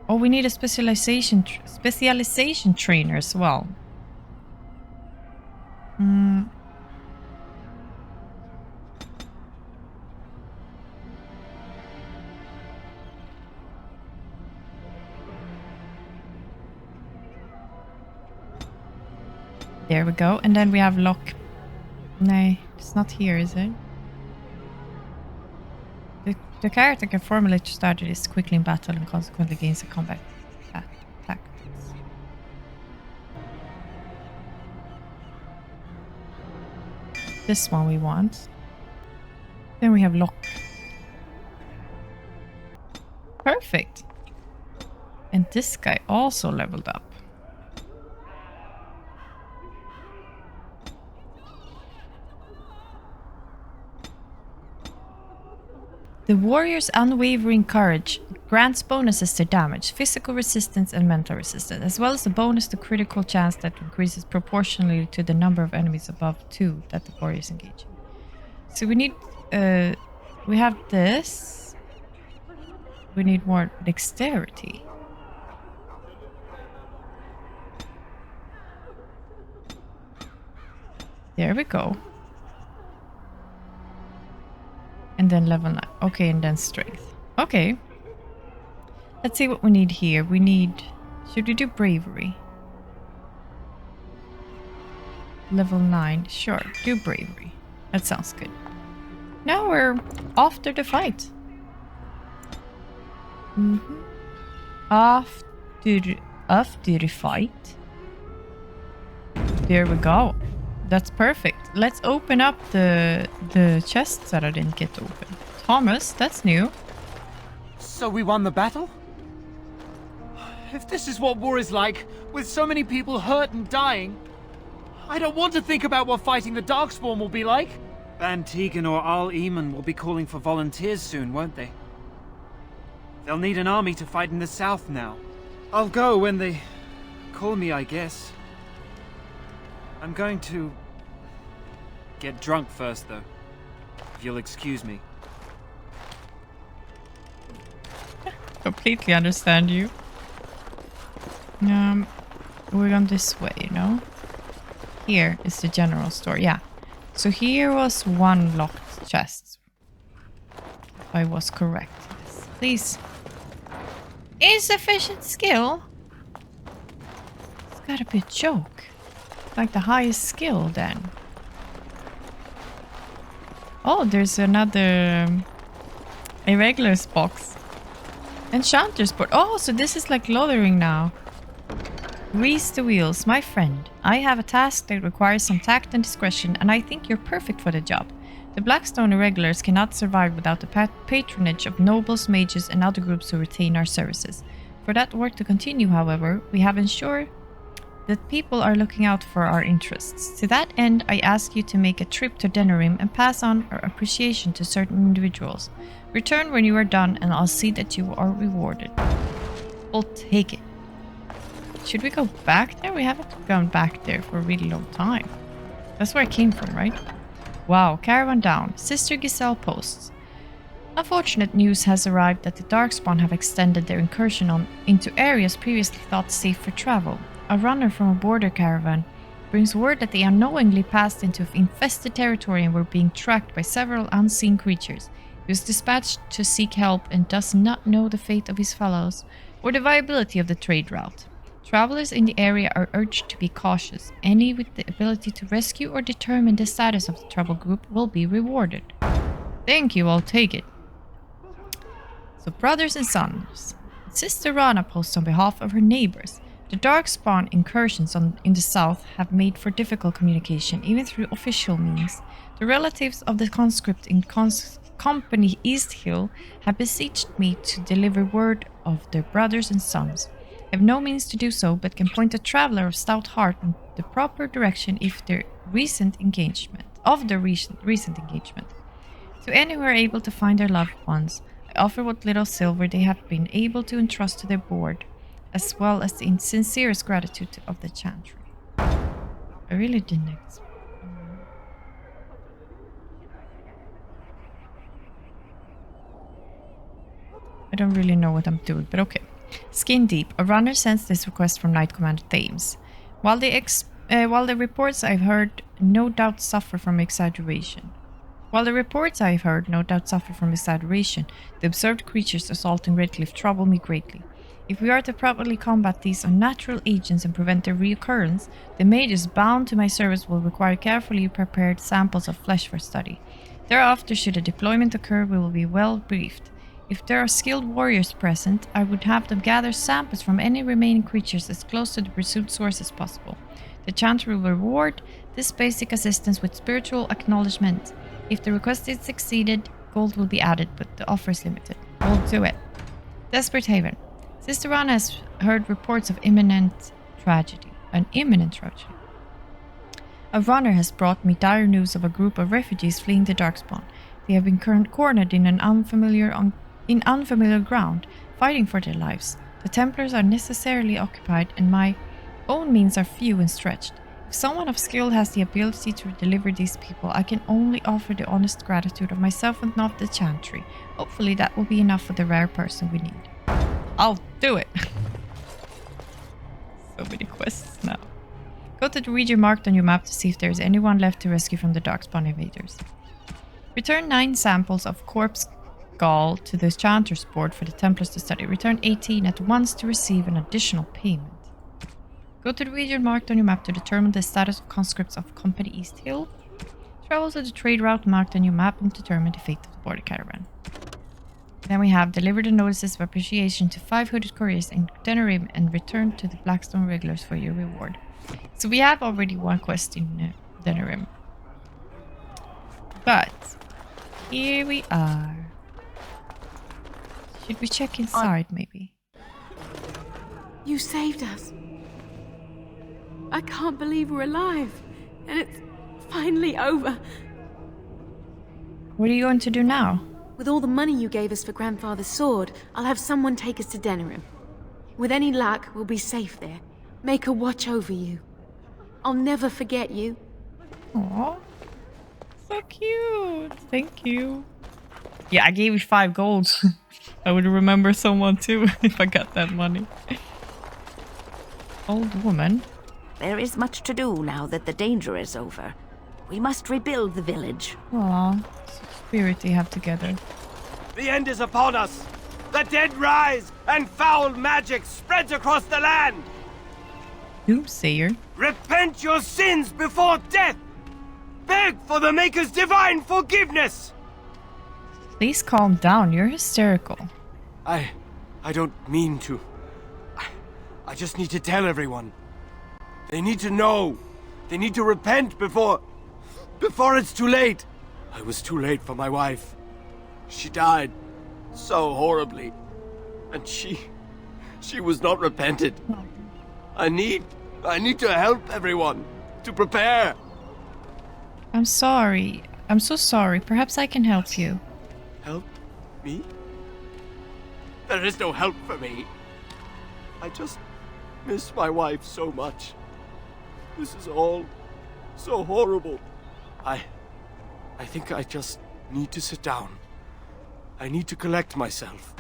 Oh, we need a specialization trainer as well. There we go. And then we have lock. No, it's not here, is it? The character can formulate strategies quickly in battle and consequently gains a combat tactics. This one we want. Then we have lock. Perfect. And this guy also leveled up. The warrior's unwavering courage grants bonuses to damage, physical resistance and mental resistance, as well as a bonus to critical chance that increases proportionally to the number of enemies above 2 that the warrior is engaging. So we need, we have this. We need more dexterity. There we go. And then level 9. Okay, and then strength. Okay. Let's see what we need here. We need... Should we do bravery? Level 9. Sure, do bravery. That sounds good. Now we're after the fight. After the fight. There we go. That's perfect. Let's open up the chests that I didn't get to open. Thomas, that's new. So we won the battle? If this is what war is like, with so many people hurt and dying, I don't want to think about what fighting the Darkspawn will be like. Antigon or Al-Eamon will be calling for volunteers soon, won't they? They'll need an army to fight in the south now. I'll go when they call me, I guess. I'm going to get drunk first, though. If you'll excuse me. Completely understand you. We're going this way, you know? Here is the general store, yeah. So here was one locked chest. If I was correct. Yes. Please. Insufficient skill? It's gotta be a joke. Like the highest skill, then. Oh, there's another irregulars box. Enchanter's board. Oh, so this is like lothering now. Grease the wheels, my friend. I have a task that requires some tact and discretion, and I think you're perfect for the job. The Blackstone Irregulars cannot survive without the patronage of nobles, mages, and other groups who retain our services. For that work to continue, however, we have ensured that people are looking out for our interests. To that end, I ask you to make a trip to Denerim and pass on our appreciation to certain individuals. Return when you are done, and I'll see that you are rewarded. I'll take it. Should we go back there? We haven't gone back there for a really long time. That's where I came from, right? Wow, caravan down. Sister Giselle posts. Unfortunate news has arrived that the Darkspawn have extended their incursion into areas previously thought safe for travel. A runner from a border caravan brings word that they unknowingly passed into infested territory and were being tracked by several unseen creatures. He was dispatched to seek help and does not know the fate of his fellows or the viability of the trade route. Travelers in the area are urged to be cautious. Any with the ability to rescue or determine the status of the trouble group will be rewarded. Thank you, I'll take it. So, brothers and sons. Sister Rana posts on behalf of her neighbors. The Darkspawn incursions in the south have made for difficult communication, even through official means. The relatives of the conscript in Company East Hill have beseeched me to deliver word of their brothers and sons. I have no means to do so, but can point a traveler of stout heart in the proper direction of their recent engagement. To any who are able to find their loved ones, I offer what little silver they have been able to entrust to their board, as well as the sincerest gratitude of the chantry. I really didn't expect. I don't really know what I'm doing, but okay. Skin deep. A runner sends this request from Knight Commander Thames. While the reports I've heard no doubt suffer from exaggeration. The observed creatures assaulting Redcliffe trouble me greatly. If we are to properly combat these unnatural agents and prevent their reoccurrence, the mages bound to my service will require carefully prepared samples of flesh for study. Thereafter, should a deployment occur, we will be well briefed. If there are skilled warriors present, I would have them gather samples from any remaining creatures as close to the pursued source as possible. The chantry will reward this basic assistance with spiritual acknowledgement. If the request is succeeded, gold will be added, but the offer is limited. We'll do it. Desperate Haven. Sister Rana has heard reports of an imminent tragedy. A runner has brought me dire news of a group of refugees fleeing the Darkspawn. They have been cornered in unfamiliar ground, fighting for their lives. The Templars are necessarily occupied, and my own means are few and stretched. If someone of skill has the ability to deliver these people, I can only offer the honest gratitude of myself and not the chantry. Hopefully that will be enough for the rare person we need. I'll do it! So many quests now. Go to the region marked on your map to see if there is anyone left to rescue from the Darkspawn invaders. Return 9 samples of corpse gall to the Chanter's board for the Templars to study. Return 18 at once to receive an additional payment. Go to the region marked on your map to determine the status of conscripts of Company East Hill. Travel to the trade route marked on your map and determine the fate of the border caravan. Then we have delivered the notices of appreciation to 5 hooded couriers in Denerim and return to the Blackstone Regulars for your reward. So we have already one quest in Denerim. But here we are. Should we check inside, maybe? You saved us. I can't believe we're alive. And it's finally over. What are you going to do now? With all the money you gave us for Grandfather's sword, I'll have someone take us to Denerim. With any luck, we'll be safe there. Make her watch over you. I'll never forget you. Aww. cute. Thank you. Yeah, I gave you 5 gold. I would remember someone too if I got that money. Old woman. There is much to do now that the danger is over. We must rebuild the village. Aw, spirit they have together. The end is upon us. The dead rise, and foul magic spreads across the land. Doomsayer. Repent your sins before death. Beg for the Maker's divine forgiveness. Please calm down. You're hysterical. I don't mean to. I just need to tell everyone. They need to know. They need to repent before it's too late. I was too late for my wife. She died so horribly. And she was not repented. I need to help everyone. To prepare. I'm sorry. I'm so sorry. Perhaps I can help you. Help me? There is no help for me. I just miss my wife so much. This is all so horrible. I think I just need to sit down. I need to collect myself.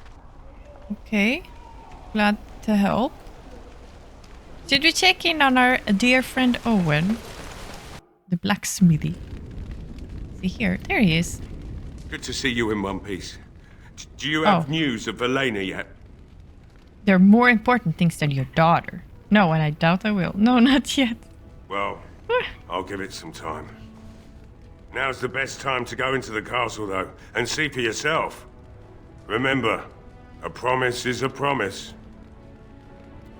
Okay. Glad to help. Did we check in on our dear friend Owen? The blacksmithy. See here. There he is. Good to see you in one piece. Do you have news of Velena yet? There are more important things than your daughter. No, and I doubt I will. No, not yet. Well, I'll give it some time. Now's the best time to go into the castle, though, and see for yourself. Remember, a promise is a promise.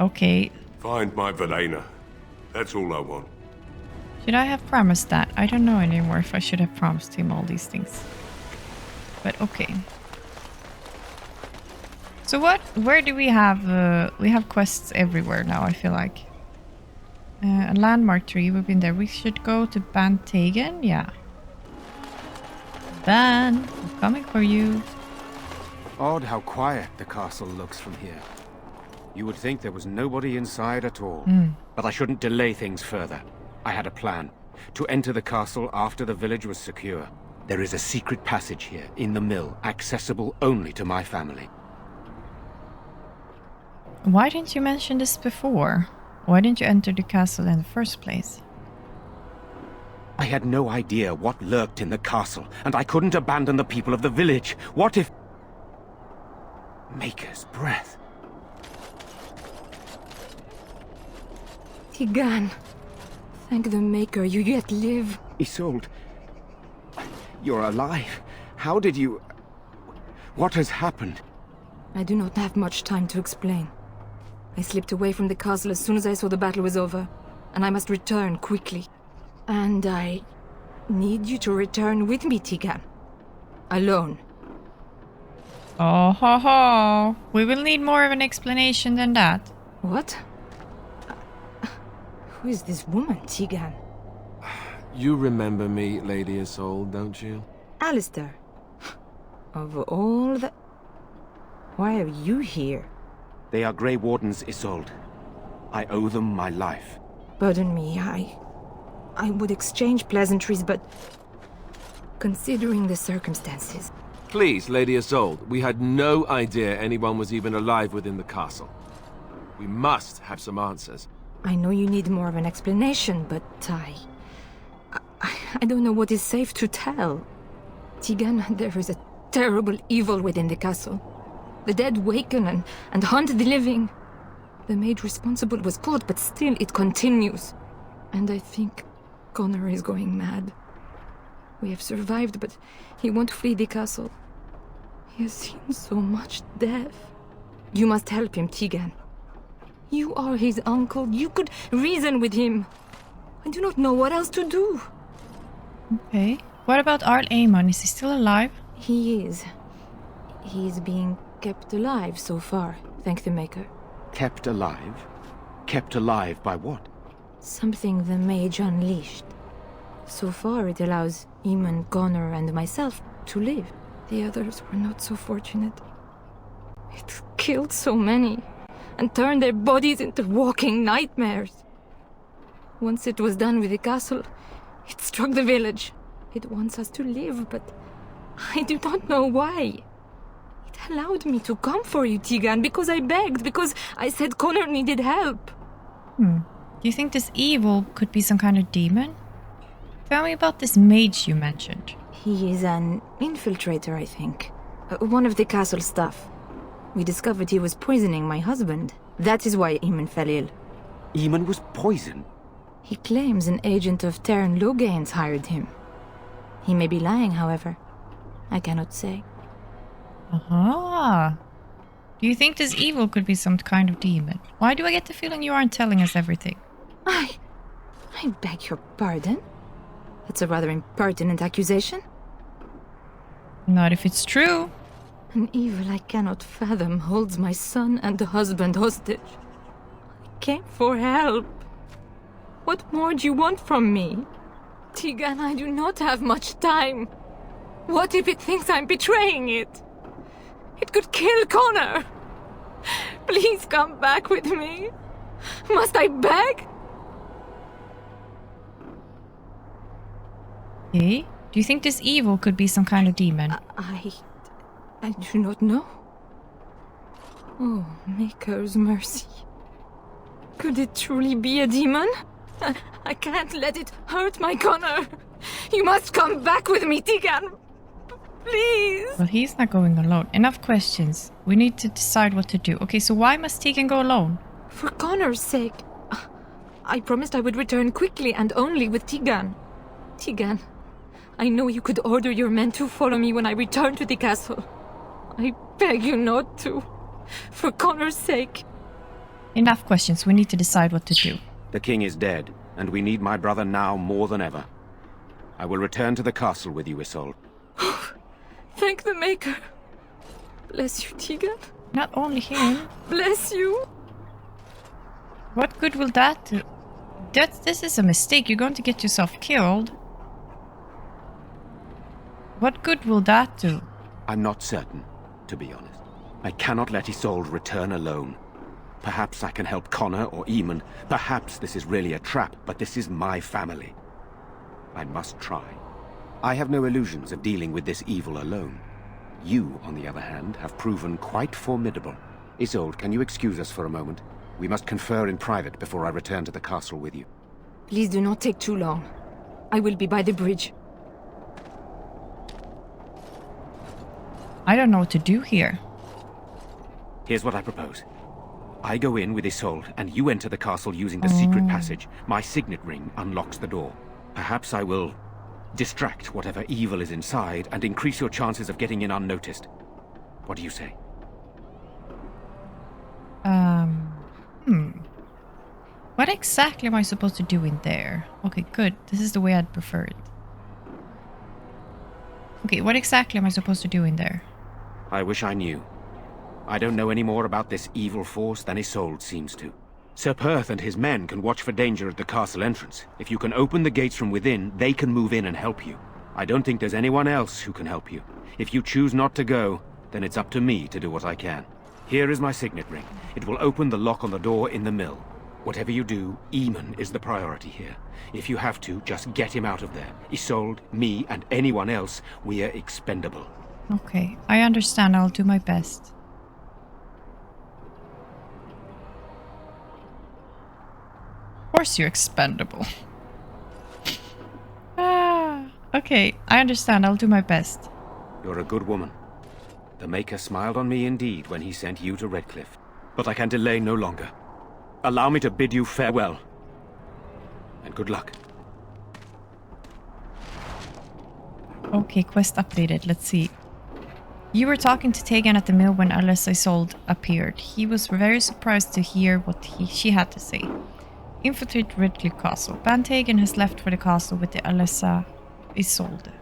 Okay. Find my Velena. That's all I want. Should I have promised that? I don't know anymore if I should have promised him all these things. But okay. So where do we have quests everywhere now, I feel like. A landmark tree, we've been there. We should go to Bantagen, yeah. Ban, I'm coming for you. Odd how quiet the castle looks from here. You would think there was nobody inside at all. But I shouldn't delay things further. I had a plan. To enter the castle after the village was secure. There is a secret passage here, in the mill, accessible only to my family. Why didn't you mention this before? Why didn't you enter the castle in the first place? I had no idea what lurked in the castle, and I couldn't abandon the people of the village. What if... Maker's breath. Tigan, thank the Maker you yet live. Isolde, you're alive. How did you... What has happened? I do not have much time to explain. I slipped away from the castle as soon as I saw the battle was over, and I must return quickly. And I need you to return with me, Tigan. Alone. Oh ho ho! We will need more of an explanation than that. What? Who is this woman, Tigan? You remember me, Lady Isolde, don't you? Alistair. Of all the... Why are you here? They are Grey Wardens, Isolde. I owe them my life. Pardon me, I would exchange pleasantries, but... Considering the circumstances... Please, Lady Isolde, we had no idea anyone was even alive within the castle. We must have some answers. I know you need more of an explanation, but I don't know what is safe to tell. Tigan, there is a terrible evil within the castle. The dead waken and haunt the living. The maid responsible was caught, but still it continues. And I think Connor is going mad. We have survived, but he won't flee the castle. He has seen so much death. You must help him, Tigan. You are his uncle. You could reason with him. I do not know what else to do. Okay. What about Arl Amon? Is he still alive? He is. He is being kept alive so far, thank the Maker. Kept alive? Kept alive by what? Something the mage unleashed. So far it allows Eamon, Connor and myself to live. The others were not so fortunate. It killed so many and turned their bodies into walking nightmares. Once it was done with the castle, it struck the village. It wants us to live, but I do not know why. It allowed me to come for you, Tegan, because I begged, because I said Connor needed help. Do you think this evil could be some kind of demon? Tell me about this mage you mentioned. He is an infiltrator, I think. One of the castle staff. We discovered he was poisoning my husband. That is why Eamon fell ill. Eamon was poisoned? He claims an agent of Terran Logain's hired him. He may be lying, however. I cannot say. Aha. Do you think this evil could be some kind of demon? Why do I get the feeling you aren't telling us everything? I beg your pardon? That's a rather impertinent accusation. Not if it's true. An evil I cannot fathom holds my son and husband hostage. I came for help. What more do you want from me? Tegan, I do not have much time. What if it thinks I'm betraying it? It could kill Connor. Please come back with me. Must I beg? Okay. Do you think this evil could be some kind of demon? I do not know. Oh, Maker's mercy. Could it truly be a demon? I can't let it hurt my Connor. You must come back with me, Tegan. Please. Well, he's not going alone. Enough questions. We need to decide what to do. Okay, so why must Tegan go alone? For Connor's sake. I promised I would return quickly and only with Tegan. Tegan, I know you could order your men to follow me when I return to the castle. I beg you not to. For Connor's sake. Enough questions. We need to decide what to do. The king is dead, and we need my brother now more than ever. I will return to the castle with you, Isolde. Thank the Maker. Bless you, Tegan. Not only him. Bless you. What good will that do? This is a mistake. You're going to get yourself killed. What good will that do? I'm not certain, to be honest. I cannot let Isolde return alone. Perhaps I can help Connor or Eamon. Perhaps this is really a trap, but this is my family. I must try. I have no illusions of dealing with this evil alone. You, on the other hand, have proven quite formidable. Isolde, can you excuse us for a moment? We must confer in private before I return to the castle with you. Please do not take too long. I will be by the bridge. I don't know what to do here. Here's what I propose. I go in with Isolde, and you enter the castle using the secret passage. My signet ring unlocks the door. Perhaps I will distract whatever evil is inside and increase your chances of getting in unnoticed. What do you say? What exactly am I supposed to do in there? Okay, good. This is the way I'd prefer it. Okay, what exactly am I supposed to do in there? I wish I knew. I don't know any more about this evil force than Isolde seems to. Sir Perth and his men can watch for danger at the castle entrance. If you can open the gates from within, they can move in and help you. I don't think there's anyone else who can help you. If you choose not to go, then it's up to me to do what I can. Here is my signet ring. It will open the lock on the door in the mill. Whatever you do, Eamon is the priority here. If you have to, just get him out of there. Isolde, me, and anyone else, we are expendable. Okay, I understand. I'll do my best. Of course you're expendable. Okay, I understand. I'll do my best. You're a good woman. The Maker smiled on me indeed when he sent you to Redcliffe. But I can delay no longer. Allow me to bid you farewell. And good luck. Okay, quest updated. Let's see. You were talking to Tegan at the mill when Alyssa Isolde appeared. He was very surprised to hear what she had to say. Infiltrate Redcliffe Castle. Ban Tegan has left for the castle with the Alyssa Isolde.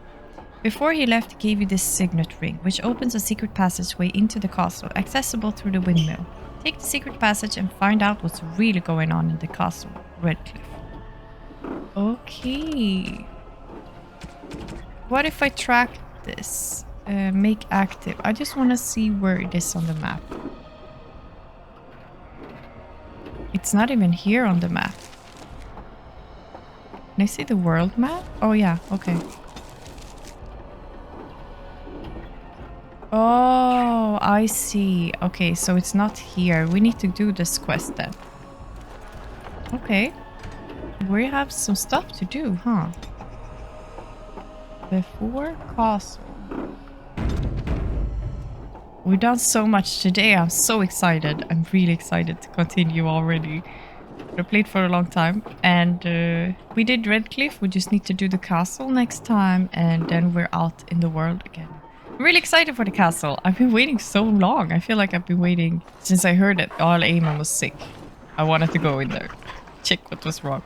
Before he left, he gave you this signet ring, which opens a secret passageway into the castle, accessible through the windmill. Take the secret passage and find out what's really going on in the castle, Redcliffe. Okay. What if I track this? Make active. I just want to see where it is on the map. It's not even here on the map. Can I see the world map? Oh yeah, okay. Oh, I see. Okay, so it's not here. We need to do this quest then. Okay. We have some stuff to do, huh? Before castle. We've done so much today. I'm so excited. I'm really excited to continue already. I played for a long time. And we did Redcliffe. We just need to do the castle next time. And then we're out in the world again. I'm really excited for the castle. I've been waiting so long. I feel like I've been waiting since I heard that Arl Eamon was sick. I wanted to go in there. Check what was wrong.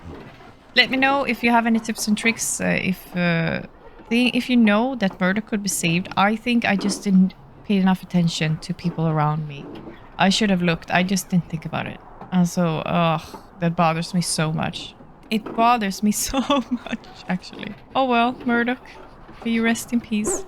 Let me know if you have any tips and tricks. If you know that murder could be saved. I think I just didn't pay enough attention to people around me. I should have looked. I just didn't think about it. And so, that bothers me so much. It bothers me so much, actually. Oh well, Murdoch. May you rest in peace.